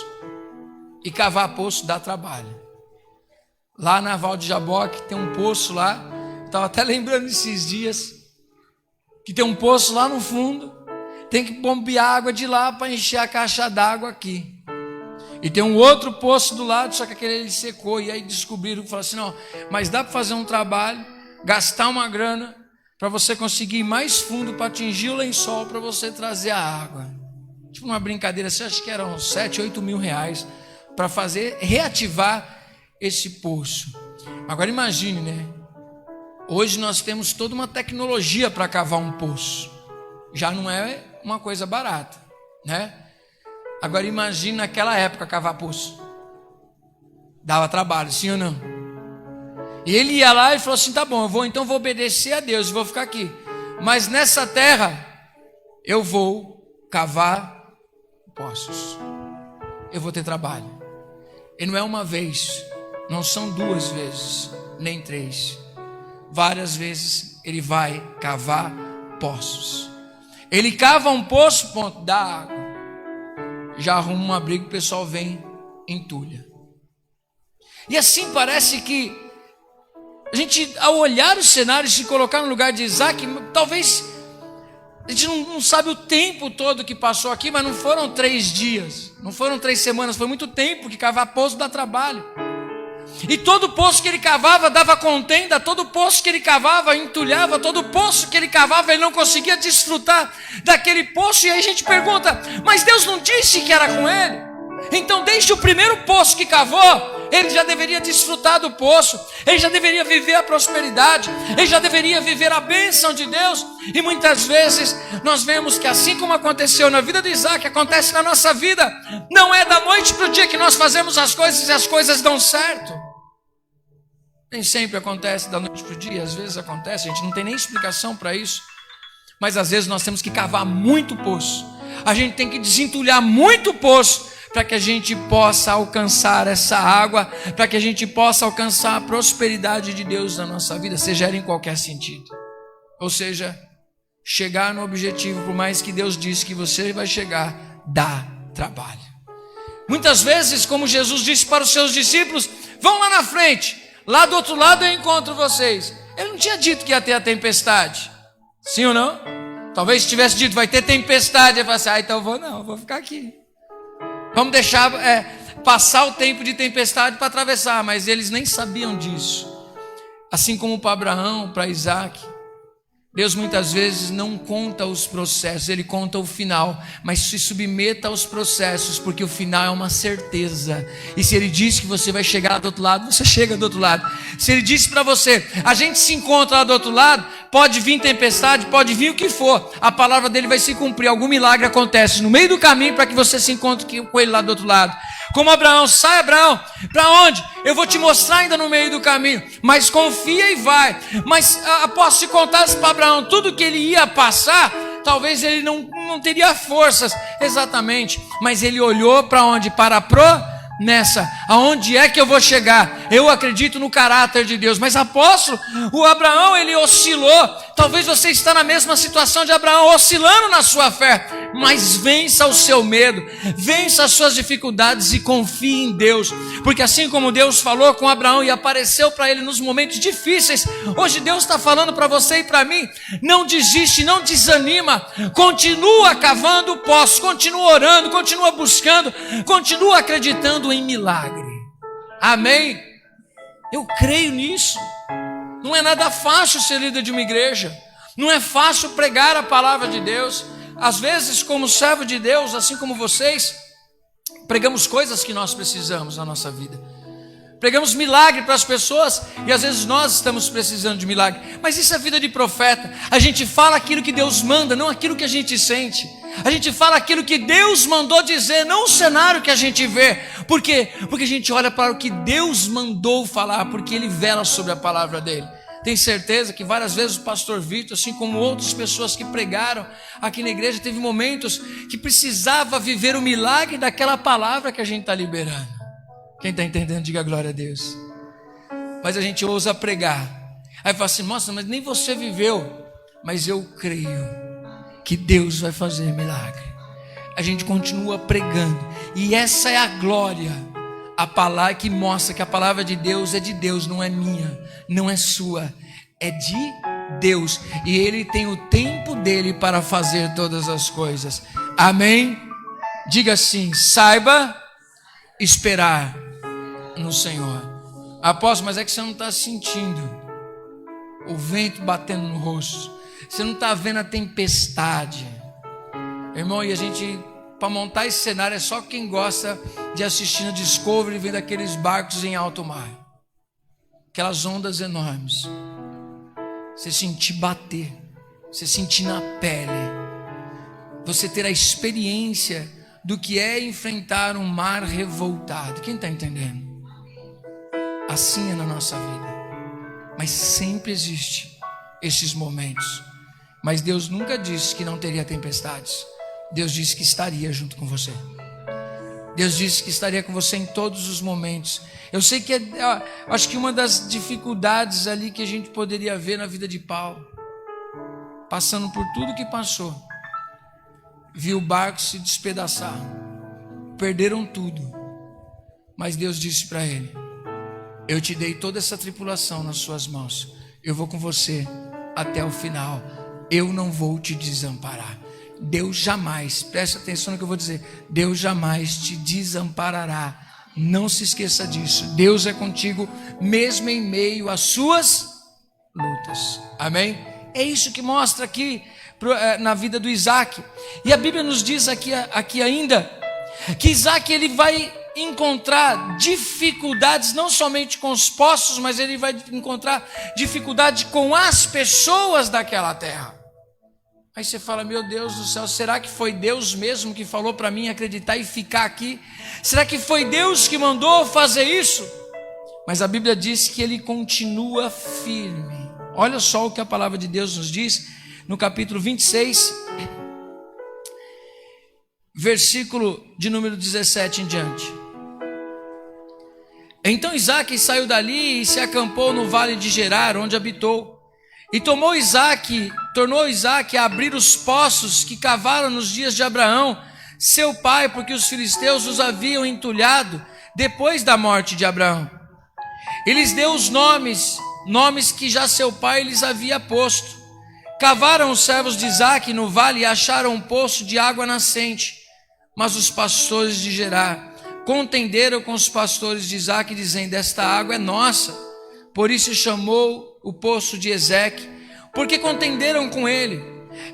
E cavar poço dá trabalho. Lá na Val de Jaboque tem um poço lá. Estava até lembrando esses dias. Que tem um poço lá no fundo. Tem que bombear água de lá para encher a caixa d'água aqui. E tem um outro poço do lado, só que aquele ele secou. E aí descobriram, falaram assim, não, mas dá para fazer um trabalho, gastar uma grana, para você conseguir ir mais fundo, para atingir o lençol, para você trazer a água. Tipo uma brincadeira, você acha que eram 7, 8 mil reais, para fazer, reativar esse poço. Agora imagine, né? Hoje nós temos toda uma tecnologia para cavar um poço. Já não é uma coisa barata, né? Agora imagine naquela época cavar poço. Dava trabalho, sim ou não? E ele ia lá e falou assim, tá bom, então vou obedecer a Deus e vou ficar aqui. Mas nessa terra eu vou cavar poços. Eu vou ter trabalho. E não é uma vez, não são 2 vezes, nem 3. Várias vezes ele vai cavar poços. Ele cava um poço, ponto, dá água. Já arruma um abrigo, o pessoal vem, entulha. E assim parece que a gente, ao olhar o cenário e se colocar no lugar de Isaac, talvez a gente não sabe o tempo todo que passou aqui, mas não foram 3 dias, não foram 3 semanas, foi muito tempo, que cavar poço dá trabalho. E todo poço que ele cavava dava contenda, todo poço que ele cavava entulhava, todo poço que ele cavava ele não conseguia desfrutar daquele poço. E aí a gente pergunta, mas Deus não disse que era com ele? Então desde o primeiro poço que cavou, ele já deveria desfrutar do poço, ele já deveria viver a prosperidade, ele já deveria viver a bênção de Deus. E muitas vezes nós vemos que assim como aconteceu na vida de Isaac, acontece na nossa vida. Não é da noite para o dia que nós fazemos as coisas e as coisas dão certo. Nem sempre acontece da noite para o dia, às vezes acontece, a gente não tem nem explicação para isso. Mas às vezes nós temos que cavar muito poço, a gente tem que desentulhar muito poço, para que a gente possa alcançar essa água, para que a gente possa alcançar a prosperidade de Deus na nossa vida, seja ela em qualquer sentido. Ou seja, chegar no objetivo, por mais que Deus disse que você vai chegar, dá trabalho. Muitas vezes, como Jesus disse para os seus discípulos, vão lá na frente, lá do outro lado eu encontro vocês. Ele não tinha dito que ia ter a tempestade, sim ou não? Talvez tivesse dito, vai ter tempestade, ele falasse, então eu vou ficar aqui. Vamos deixar passar o tempo de tempestade para atravessar, mas eles nem sabiam disso. Assim como para Abraão, para Isaac, Deus muitas vezes não conta os processos, Ele conta o final, mas se submeta aos processos, porque o final é uma certeza. E se Ele disse que você vai chegar lá do outro lado, você chega do outro lado. Se Ele disse para você, a gente se encontra lá do outro lado, pode vir tempestade, pode vir o que for, a palavra dele vai se cumprir, algum milagre acontece no meio do caminho para que você se encontre com Ele lá do outro lado. Como Abraão, sai Abraão, para onde? Eu vou te mostrar ainda no meio do caminho, mas confia e vai. Mas após se contasse para Abraão tudo que ele ia passar, talvez ele não teria forças, exatamente, mas ele olhou para onde? Para a promessa, aonde é que eu vou chegar? Eu acredito no caráter de Deus. Mas apóstolo, o Abraão ele oscilou, talvez você está na mesma situação de Abraão, oscilando na sua fé, mas vença o seu medo, vença as suas dificuldades e confie em Deus, porque assim como Deus falou com Abraão e apareceu para ele nos momentos difíceis, hoje Deus está falando para você e para mim, não desiste, não desanima, continua cavando poços, continua orando, continua buscando, continua acreditando em milagre, amém? Eu creio nisso. Não é nada fácil ser líder de uma igreja, não é fácil pregar a palavra de Deus. Às vezes, como servo de Deus, assim como vocês, pregamos coisas que nós precisamos na nossa vida. Pregamos milagre para as pessoas e às vezes nós estamos precisando de milagre. Mas isso é vida de profeta. A gente fala aquilo que Deus manda, não aquilo que a gente sente. A gente fala aquilo que Deus mandou dizer, não o cenário que a gente vê. Por quê? Porque a gente olha para o que Deus mandou falar, porque Ele vela sobre a palavra dEle. Tenho certeza que várias vezes o pastor Vitor, assim como outras pessoas que pregaram aqui na igreja, teve momentos que precisava viver o milagre daquela palavra que a gente está liberando. Quem está entendendo, diga glória a Deus. Mas a gente ousa pregar. Aí fala assim, nossa, mas nem você viveu. Mas eu creio que Deus vai fazer milagre. A gente continua pregando. E essa é a glória. A palavra que mostra que a palavra de Deus é de Deus, não é minha, não é sua. É de Deus. E Ele tem o tempo dEle para fazer todas as coisas. Amém? Diga assim, saiba esperar no Senhor. Apóstolo, mas é que você não está sentindo o vento batendo no rosto, você não está vendo a tempestade, irmão. E a gente, para montar esse cenário, é só quem gosta de assistir no Discovery, vendo aqueles barcos em alto mar, aquelas ondas enormes, você sentir bater, você sentir na pele, você ter a experiência do que é enfrentar um mar revoltado. Quem está entendendo? Assim é na nossa vida. Mas sempre existe esses momentos. Mas Deus nunca disse que não teria tempestades. Deus disse que estaria junto com você. Deus disse que estaria com você em todos os momentos. Eu sei que acho que uma das dificuldades ali que a gente poderia ver na vida de Paulo, passando por tudo que passou, viu o barco se despedaçar, perderam tudo, mas Deus disse para ele, eu te dei toda essa tripulação nas suas mãos, eu vou com você até o final, eu não vou te desamparar. Deus jamais, preste atenção no que eu vou dizer, Deus jamais te desamparará, não se esqueça disso. Deus é contigo mesmo em meio às suas lutas, amém? É isso que mostra aqui na vida do Isaac. E a Bíblia nos diz aqui ainda que Isaac ele vai encontrar dificuldades não somente com os poços, mas ele vai encontrar dificuldade com as pessoas daquela terra. Aí você fala, meu Deus do céu, será que foi Deus mesmo que falou para mim acreditar e ficar aqui? Será que foi Deus que mandou fazer isso? Mas a Bíblia diz que ele continua firme. Olha só o que a palavra de Deus nos diz no capítulo 26, versículo de número 17 em diante. Então Isaac saiu dali e se acampou no vale de Gerar, onde habitou. E tornou Isaac a abrir os poços que cavaram nos dias de Abraão, seu pai, porque os filisteus os haviam entulhado depois da morte de Abraão. E lhes deu os nomes que já seu pai lhes havia posto. Cavaram os servos de Isaac no vale e acharam um poço de água nascente. Mas os pastores de Gerar contenderam com os pastores de Isaac, dizendo, esta água é nossa. Por isso chamou o poço de Ezeque, porque contenderam com ele.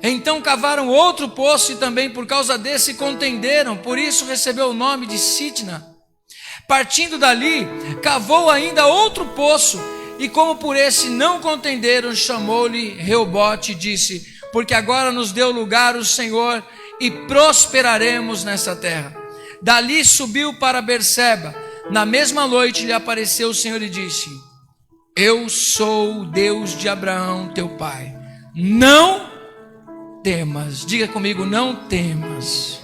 Então cavaram outro poço e também por causa desse contenderam, por isso recebeu o nome de Sitna. Partindo dali, cavou ainda outro poço, e como por esse não contenderam, chamou-lhe Reobote e disse, porque agora nos deu lugar o Senhor e prosperaremos nessa terra. Dali subiu para Berseba. Na mesma noite lhe apareceu o Senhor e disse, eu sou o Deus de Abraão, teu pai. Não temas, diga comigo, não temas,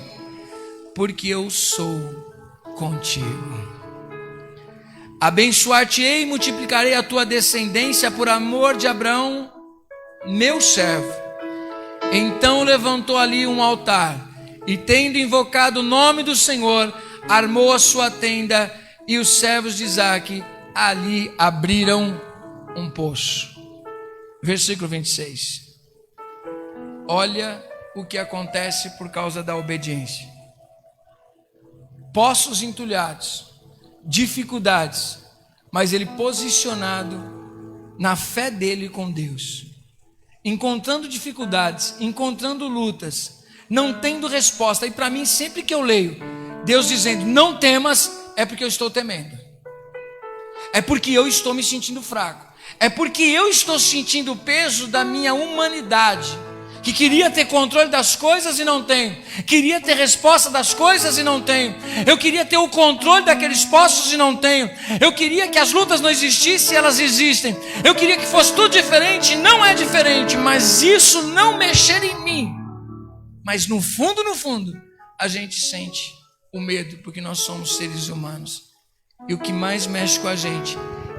porque eu sou contigo. Abençoar-te-ei e multiplicarei a tua descendência por amor de Abraão, meu servo. Então levantou ali um altar, e tendo invocado o nome do Senhor, armou a sua tenda, e os servos de Isaac ali abriram um poço. Versículo 26. Olha o que acontece por causa da obediência. Poços entulhados, dificuldades, mas ele posicionado na fé dele com Deus, encontrando dificuldades, encontrando lutas, não tendo resposta. E para mim, sempre que eu leio Deus dizendo não temas, é porque eu estou temendo. é porque eu estou me sentindo fraco. É porque eu estou sentindo o peso da minha humanidade, que queria ter controle das coisas e não tenho, queria ter resposta das coisas e não tenho, eu queria ter o controle daqueles postos e não tenho, eu queria que as lutas não existissem e elas existem, eu queria que fosse tudo diferente, não é diferente, mas isso não mexer em mim. Mas no fundo, a gente sente o medo, porque nós somos seres humanos, e o que mais mexe com a gente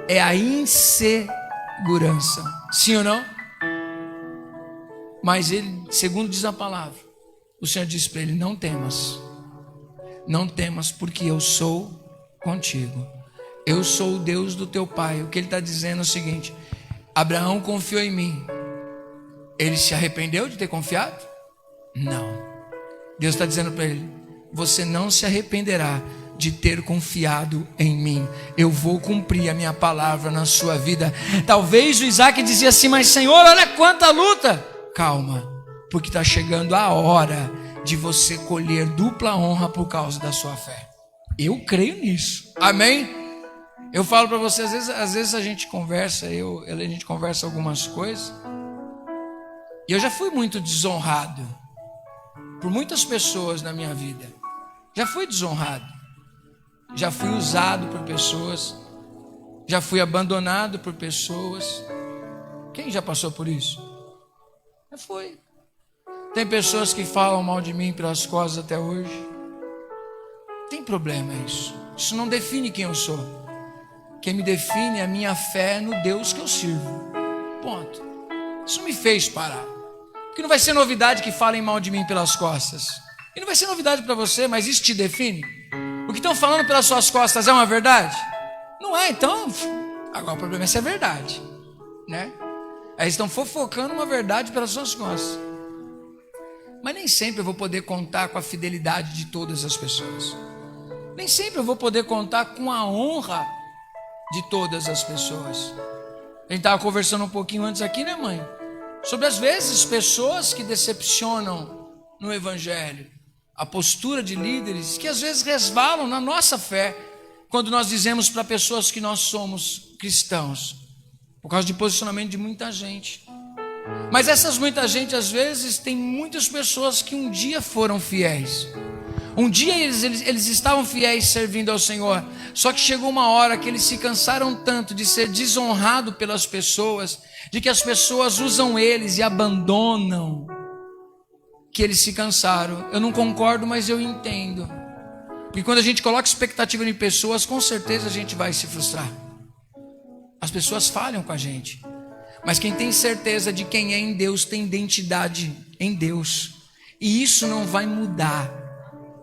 é a insegurança, sim ou não? Mas ele, segundo diz a palavra, o Senhor disse para ele: não temas, porque eu sou contigo, eu sou o Deus do teu pai. O que ele está dizendo é o seguinte: Abraão confiou em mim, ele se arrependeu de ter confiado? Não. Deus está dizendo para ele: você não se arrependerá de ter confiado em mim, eu vou cumprir a minha palavra na sua vida. Talvez o Isaac dizia assim: mas Senhor, olha quanta luta. Calma, porque está chegando a hora de você colher dupla honra por causa da sua fé. Eu creio nisso, amém? Eu falo para você, às vezes a gente conversa, a gente conversa algumas coisas, e eu já fui muito desonrado por muitas pessoas na minha vida. Já fui desonrado, já fui usado por pessoas, já fui abandonado por pessoas. Quem já passou por isso? Já foi. Tem pessoas que falam mal de mim pelas costas até hoje. Tem problema isso. Isso não define quem eu sou. Quem me define é a minha fé no Deus que eu sirvo. Ponto. Isso me fez parar. Porque não vai ser novidade que falem mal de mim pelas costas. E não vai ser novidade para você, mas isso te define. O que estão falando pelas suas costas é uma verdade? Não é, então. Agora o problema é se é verdade, né? Aí estão fofocando uma verdade pelas suas costas. Mas nem sempre eu vou poder contar com a fidelidade de todas as pessoas. Nem sempre eu vou poder contar com a honra de todas as pessoas. A gente estava conversando um pouquinho antes aqui, né, mãe? Sobre às vezes pessoas que decepcionam no Evangelho. A postura de líderes que às vezes resvalam na nossa fé, quando nós dizemos para pessoas que nós somos cristãos, por causa de posicionamento de muita gente. Mas essas muita gente, às vezes, tem muitas pessoas que um dia foram fiéis. Um dia eles estavam fiéis servindo ao Senhor. Só que chegou uma hora que eles se cansaram tanto de ser desonrados pelas pessoas, de que as pessoas usam eles e abandonam, que eles se cansaram. Eu não concordo, mas eu entendo. Porque quando a gente coloca expectativa em pessoas, com certeza a gente vai se frustrar. As pessoas falham com a gente, mas quem tem certeza de quem é em Deus tem identidade em Deus, e isso não vai mudar.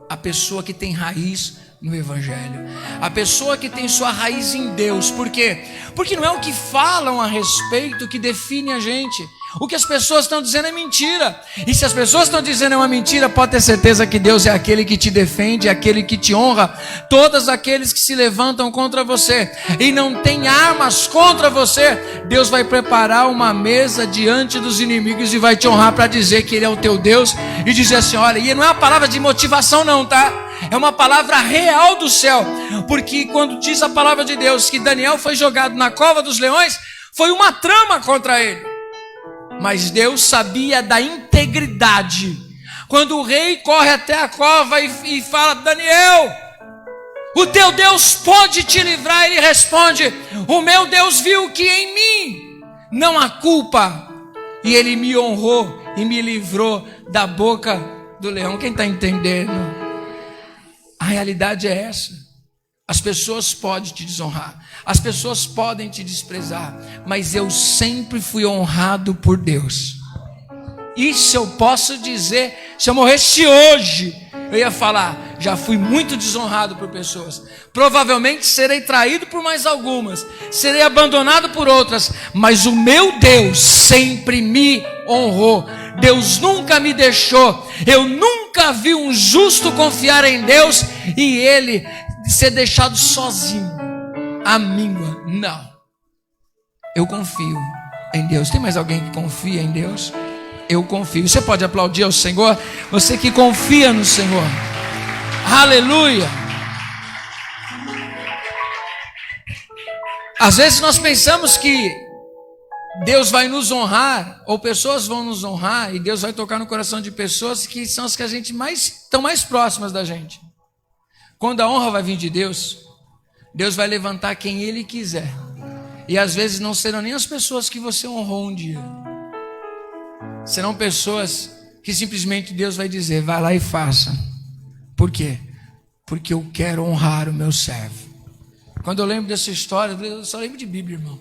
A pessoa que tem raiz no Evangelho, a pessoa que tem sua raiz em Deus. Por quê? Porque não é o que falam a respeito que define a gente. O que as pessoas estão dizendo é mentira. E se as pessoas estão dizendo é uma mentira, pode ter certeza que Deus é aquele que te defende, é aquele que te honra. Todos aqueles que se levantam contra você e não tem armas contra você, Deus vai preparar uma mesa diante dos inimigos e vai te honrar para dizer que Ele é o teu Deus e dizer assim: olha, e não é uma palavra de motivação não, tá? É uma palavra real do céu. Porque quando diz a palavra de Deus que Daniel foi jogado na cova dos leões, foi uma trama contra ele. Mas Deus sabia da integridade. Quando o rei corre até a cova e fala: Daniel, o teu Deus pode te livrar, ele responde: o meu Deus viu que em mim não há culpa, e ele me honrou e me livrou da boca do leão. Quem está entendendo? A realidade é essa. As pessoas podem te desonrar, as pessoas podem te desprezar, mas eu sempre fui honrado por Deus. Isso eu posso dizer. Se eu morresse hoje, eu ia falar: já fui muito desonrado por pessoas, provavelmente serei traído por mais algumas, serei abandonado por outras, mas o meu Deus sempre me honrou. Deus nunca me deixou. Eu nunca vi um justo confiar em Deus e ele ser deixado sozinho. A míngua, não. Eu confio em Deus. Tem mais alguém que confia em Deus? Eu confio. Você pode aplaudir ao Senhor? Você que confia no Senhor. Aleluia. Às vezes nós pensamos que Deus vai nos honrar, ou pessoas vão nos honrar, e Deus vai tocar no coração de pessoas que são as que a gente estão mais próximas da gente. Quando a honra vai vir de Deus, Deus vai levantar quem Ele quiser. E às vezes não serão nem as pessoas que você honrou um dia. Serão pessoas que simplesmente Deus vai dizer, vai lá e faça. Por quê? Porque eu quero honrar o meu servo. Quando eu lembro dessa história, eu só lembro de Bíblia, irmão.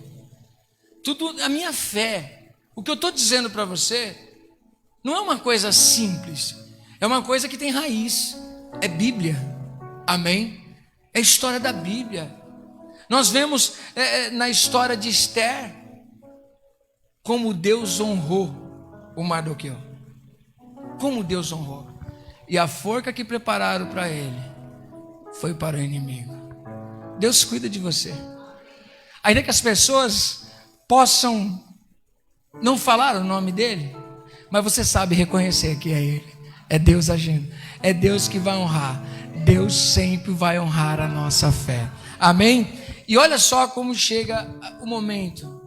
Tudo, a minha fé, o que eu estou dizendo para você, não é uma coisa simples, é uma coisa que tem raiz, é Bíblia, amém? É a história da Bíblia. Nós vemos na história de Esther, como Deus honrou o Mardoqueu, como Deus honrou, e a forca que prepararam para ele, foi para o inimigo. Deus cuida de você, ainda que as pessoas possam não falar o nome dele, mas você sabe reconhecer que é ele, é Deus agindo, é Deus que vai honrar. Deus sempre vai honrar a nossa fé, amém? E olha só como chega o momento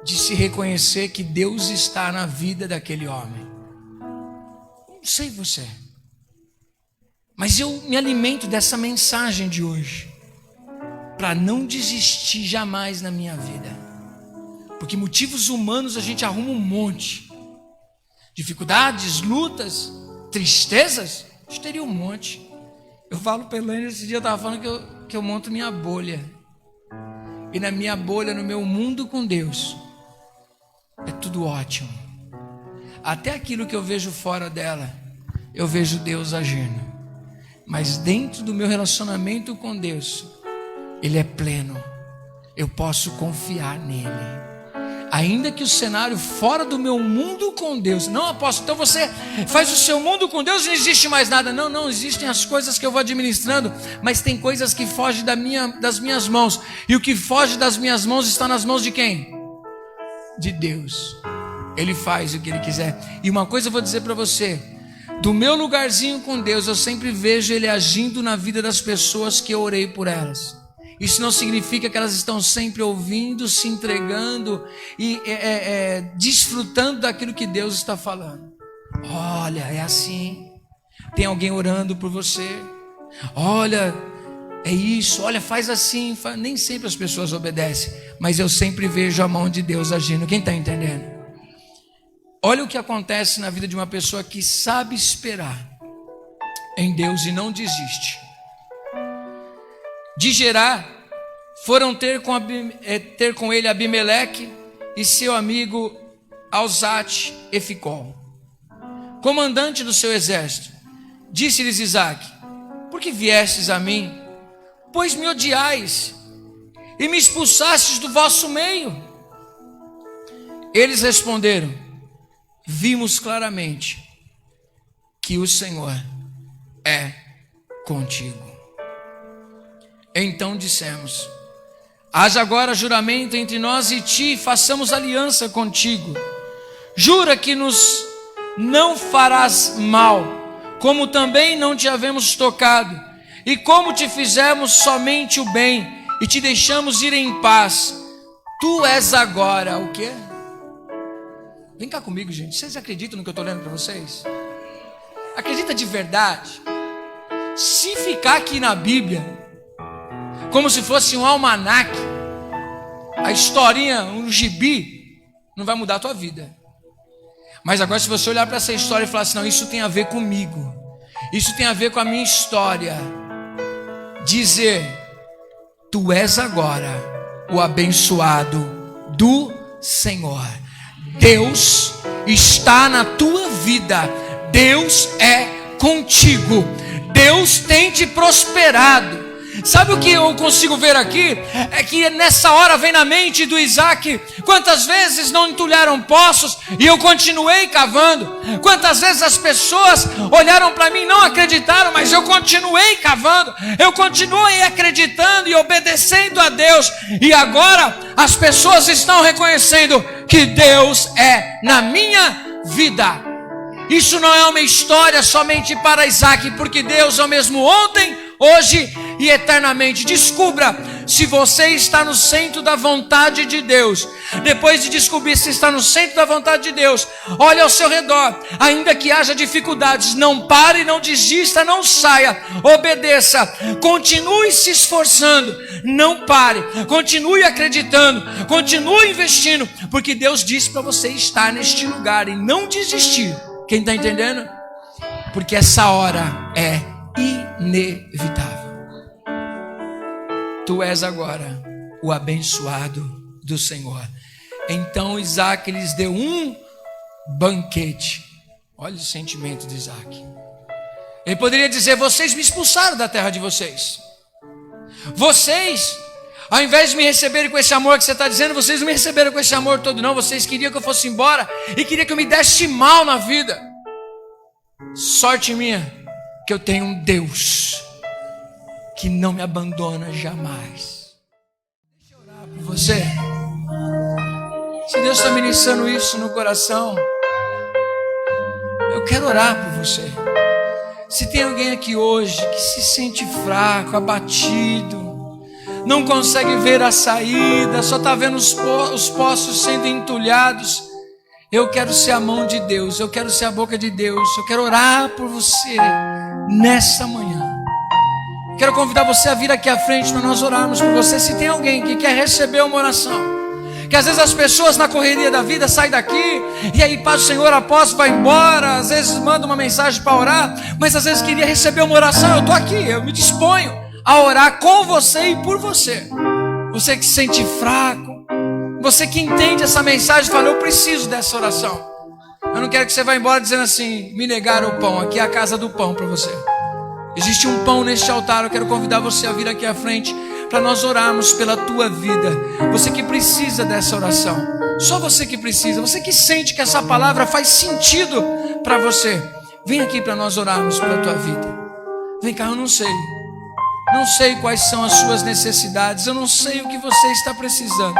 de se reconhecer que Deus está na vida daquele homem. Não sei você, mas eu me alimento dessa mensagem de hoje para não desistir jamais na minha vida, porque motivos humanos a gente arruma um monte, dificuldades, lutas, tristezas, a gente teria um monte. Eu falo para Elaine, esse dia eu estava falando que eu monto minha bolha, e na minha bolha, no meu mundo com Deus, é tudo ótimo. Até aquilo que eu vejo fora dela, eu vejo Deus agindo, mas dentro do meu relacionamento com Deus, Ele é pleno, eu posso confiar nele, ainda que o cenário fora do meu mundo com Deus, não, apóstolo, então você faz o seu mundo com Deus e não existe mais nada. Não existem as coisas que eu vou administrando, mas tem coisas que fogem das minhas mãos, e o que foge das minhas mãos está nas mãos de quem? De Deus. Ele faz o que Ele quiser. E uma coisa eu vou dizer para você, do meu lugarzinho com Deus, eu sempre vejo Ele agindo na vida das pessoas que eu orei por elas. Isso não significa que elas estão sempre ouvindo, se entregando e desfrutando daquilo que Deus está falando. Olha, é assim. Tem alguém orando por você. Olha, é isso. Olha, faz assim. Nem sempre as pessoas obedecem, mas eu sempre vejo a mão de Deus agindo. Quem está entendendo? Olha o que acontece na vida de uma pessoa que sabe esperar em Deus e não desiste. De Gerar, foram ter com ele Abimeleque e seu amigo Alzate e Ficol, comandante do seu exército. Disse-lhes Isaque: por que viestes a mim? Pois me odiais e me expulsastes do vosso meio. Eles responderam: vimos claramente que o Senhor é contigo. Então dissemos: haja agora juramento entre nós e ti, façamos aliança contigo. Jura que nos não farás mal, como também não te havemos tocado, e como te fizemos somente o bem, e te deixamos ir em paz. Tu és agora o quê? Vem cá comigo, gente. Vocês acreditam no que eu estou lendo para vocês? Acredita de verdade? Se ficar aqui na Bíblia como se fosse um almanaque, a historinha, um gibi, não vai mudar a tua vida. Mas agora, se você olhar para essa história e falar assim: não, isso tem a ver comigo, isso tem a ver com a minha história, dizer: tu és agora o abençoado do Senhor. Deus está na tua vida, Deus é contigo, Deus tem te prosperado. Sabe o que eu consigo ver aqui? É que nessa hora vem na mente do Isaque: quantas vezes não entulharam poços e eu continuei cavando? Quantas vezes as pessoas olharam para mim e não acreditaram, mas eu continuei cavando, eu continuei acreditando e obedecendo a Deus, e agora as pessoas estão reconhecendo que Deus é na minha vida. Isso não é uma história somente para Isaque, porque Deus é o mesmo ontem, hoje e eternamente. Descubra se você está no centro da vontade de Deus. Depois de descobrir se está no centro da vontade de Deus, olhe ao seu redor, ainda que haja dificuldades, não pare, não desista, não saia, obedeça, continue se esforçando, não pare, continue acreditando, continue investindo, porque Deus disse para você estar neste lugar e não desistir. Quem está entendendo? Porque essa hora é inevitável. Tu és agora o abençoado do Senhor. Então Isaac lhes deu um banquete. Olha o sentimento de Isaac. Ele poderia dizer: vocês me expulsaram da terra de vocês. Vocês, ao invés de me receberem com esse amor que você está dizendo, vocês não me receberam com esse amor todo não. Vocês queriam que eu fosse embora e queriam que eu me desse mal na vida. Sorte minha que eu tenho um Deus que não me abandona jamais. Deixa eu orar por você. Se Deus está ministrando isso no coração, eu quero orar por você. Se tem alguém aqui hoje que se sente fraco, abatido, não consegue ver a saída, só está vendo os poços sendo entulhados, eu quero ser a mão de Deus, eu quero ser a boca de Deus, eu quero orar por você nessa manhã. Quero convidar você a vir aqui à frente para nós orarmos por você. Se tem alguém que quer receber uma oração, que às vezes as pessoas na correria da vida saem daqui e aí paz do Senhor após vai embora, às vezes manda uma mensagem para orar, mas às vezes queria receber uma oração. Eu estou aqui, eu me disponho a orar com você e por você. Você que se sente fraco, você que entende essa mensagem e fala: eu preciso dessa oração. Eu não quero que você vá embora dizendo assim: me negaram o pão. Aqui é a casa do pão para você. Existe um pão neste altar. Eu quero convidar você a vir aqui à frente para nós orarmos pela tua vida. Você que precisa dessa oração, só você que precisa, você que sente que essa palavra faz sentido para você, vem aqui para nós orarmos pela tua vida. Vem cá, eu não sei quais são as suas necessidades, eu não sei o que você está precisando,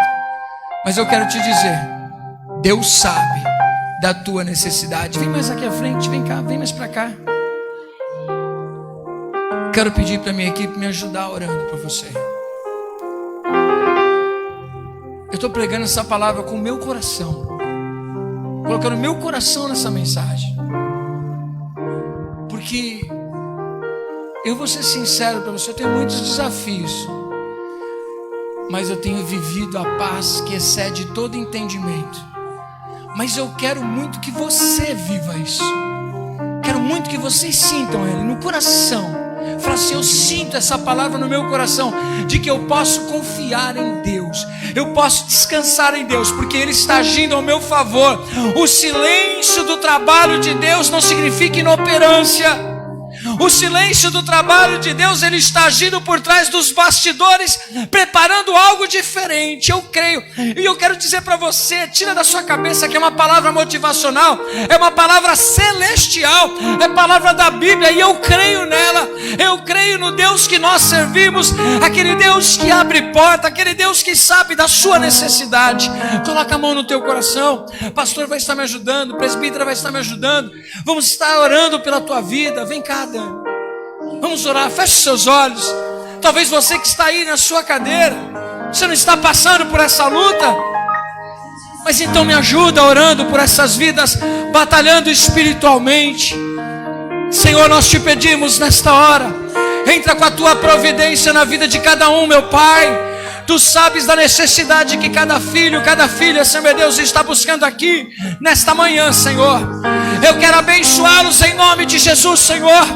mas eu quero te dizer: Deus sabe da tua necessidade. Vem mais aqui à frente, vem cá, vem mais para cá. Quero pedir para a minha equipe me ajudar orando por você. Eu estou pregando essa palavra com o meu coração, colocando meu coração nessa mensagem, porque eu vou ser sincero para você, eu tenho muitos desafios, mas eu tenho vivido a paz que excede todo entendimento. Mas eu quero muito que você viva isso. Quero muito que vocês sintam ele no coração. Fala assim: eu sinto essa palavra no meu coração, de que eu posso confiar em Deus, eu posso descansar em Deus, porque Ele está agindo ao meu favor. O silêncio do trabalho de Deus não significa inoperância. O silêncio do trabalho de Deus, Ele está agindo por trás dos bastidores, preparando algo diferente. Eu creio, e eu quero dizer para você: tira da sua cabeça que é uma palavra motivacional, é uma palavra celestial, é palavra da Bíblia, e eu creio nela. Eu creio no Deus que nós servimos, aquele Deus que abre porta, aquele Deus que sabe da sua necessidade. Coloca a mão no teu coração. O pastor vai estar me ajudando, o presbítero vai estar me ajudando, vamos estar orando pela tua vida. Vem cá, Dan. Vamos orar, feche seus olhos. Talvez você que está aí na sua cadeira, você não está passando por essa luta, mas então me ajuda orando por essas vidas, batalhando espiritualmente. Senhor, nós te pedimos nesta hora, entra com a tua providência na vida de cada um, meu Pai. Tu sabes da necessidade que cada filho, cada filha, Senhor meu Deus, está buscando aqui nesta manhã, Senhor. Eu quero abençoá-los em nome de Jesus, Senhor.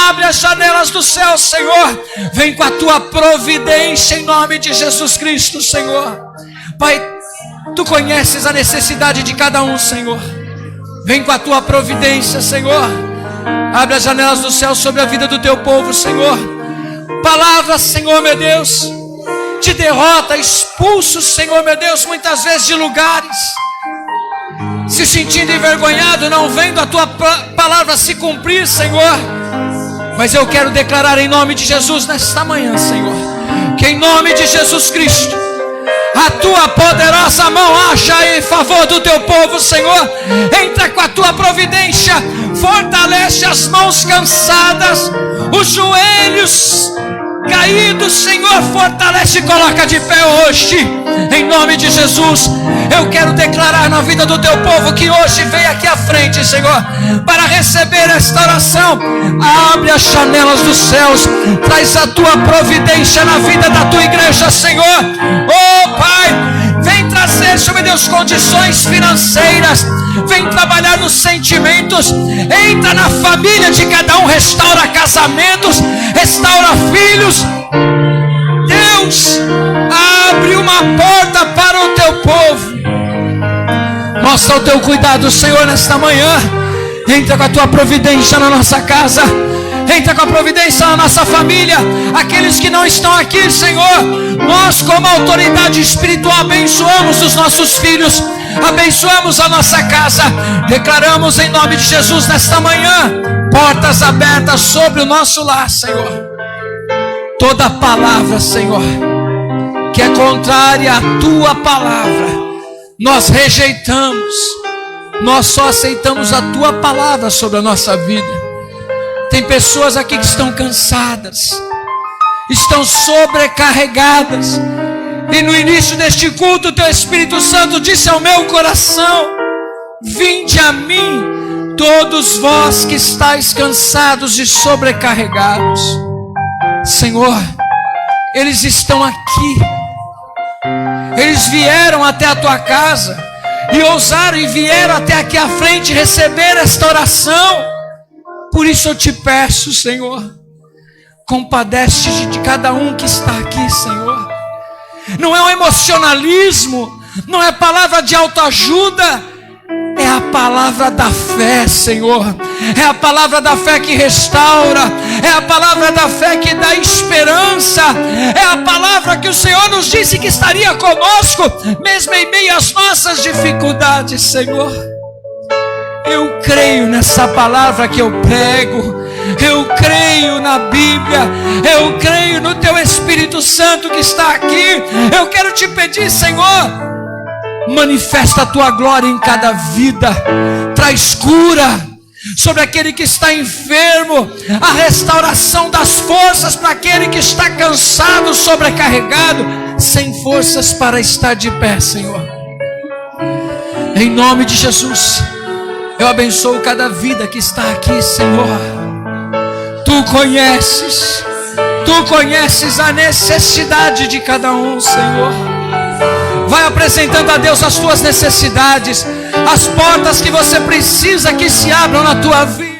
Abre as janelas do céu, Senhor. Vem com a tua providência em nome de Jesus Cristo, Senhor. Pai, tu conheces a necessidade de cada um, Senhor. Vem com a tua providência, Senhor. Abre as janelas do céu sobre a vida do teu povo, Senhor. Palavras, Senhor meu Deus, de derrota, expulsos, Senhor meu Deus, muitas vezes de lugares, se sentindo envergonhado, não vendo a tua palavra se cumprir, Senhor. Mas eu quero declarar em nome de Jesus nesta manhã, Senhor, que em nome de Jesus Cristo, a tua poderosa mão acha em favor do teu povo, Senhor. Entra com a tua providência, fortalece as mãos cansadas, os joelhos caído, Senhor, fortalece e coloca de pé hoje, em nome de Jesus. Eu quero declarar na vida do teu povo que hoje vem aqui à frente, Senhor, para receber esta oração. Abre as janelas dos céus, traz a tua providência na vida da tua igreja, Senhor. Oh Pai, vem trazer, Senhor Deus, condições financeiras, vem trabalhar nos sentimentos, entra na família de cada um, restaura casamentos, restaura filhos. Deus, abre uma porta para o teu povo. Mostra o teu cuidado, Senhor, nesta manhã. Entra com a tua providência na nossa casa, entra com a providência na nossa família. Aqueles que não estão aqui, Senhor, nós como autoridade espiritual abençoamos os nossos filhos, abençoamos a nossa casa. Declaramos em nome de Jesus nesta manhã portas abertas sobre o nosso lar, Senhor. Toda palavra, Senhor, que é contrária à tua palavra, nós rejeitamos. Nós só aceitamos a tua palavra sobre a nossa vida. Tem pessoas aqui que estão cansadas, estão sobrecarregadas, e no início deste culto o teu Espírito Santo disse ao meu coração: vinde a mim, todos vós que estáis cansados e sobrecarregados. Senhor, eles estão aqui, eles vieram até a tua casa e ousaram e vieram até aqui à frente receber esta oração. Por isso eu te peço, Senhor, compadece de cada um que está aqui, Senhor. Não é um emocionalismo, não é palavra de autoajuda, é a palavra da fé, Senhor. É a palavra da fé que restaura, é a palavra da fé que dá esperança, é a palavra que o Senhor nos disse que estaria conosco, mesmo em meio às nossas dificuldades, Senhor. Eu creio nessa palavra que eu prego, eu creio na Bíblia, eu creio no teu Espírito Santo que está aqui. Eu quero te pedir, Senhor, manifesta a tua glória em cada vida, traz cura sobre aquele que está enfermo, a restauração das forças para aquele que está cansado, sobrecarregado, sem forças para estar de pé, Senhor. Em nome de Jesus, eu abençoo cada vida que está aqui, Senhor. Tu conheces a necessidade de cada um, Senhor. Vai apresentando a Deus as tuas necessidades, as portas que você precisa que se abram na tua vida.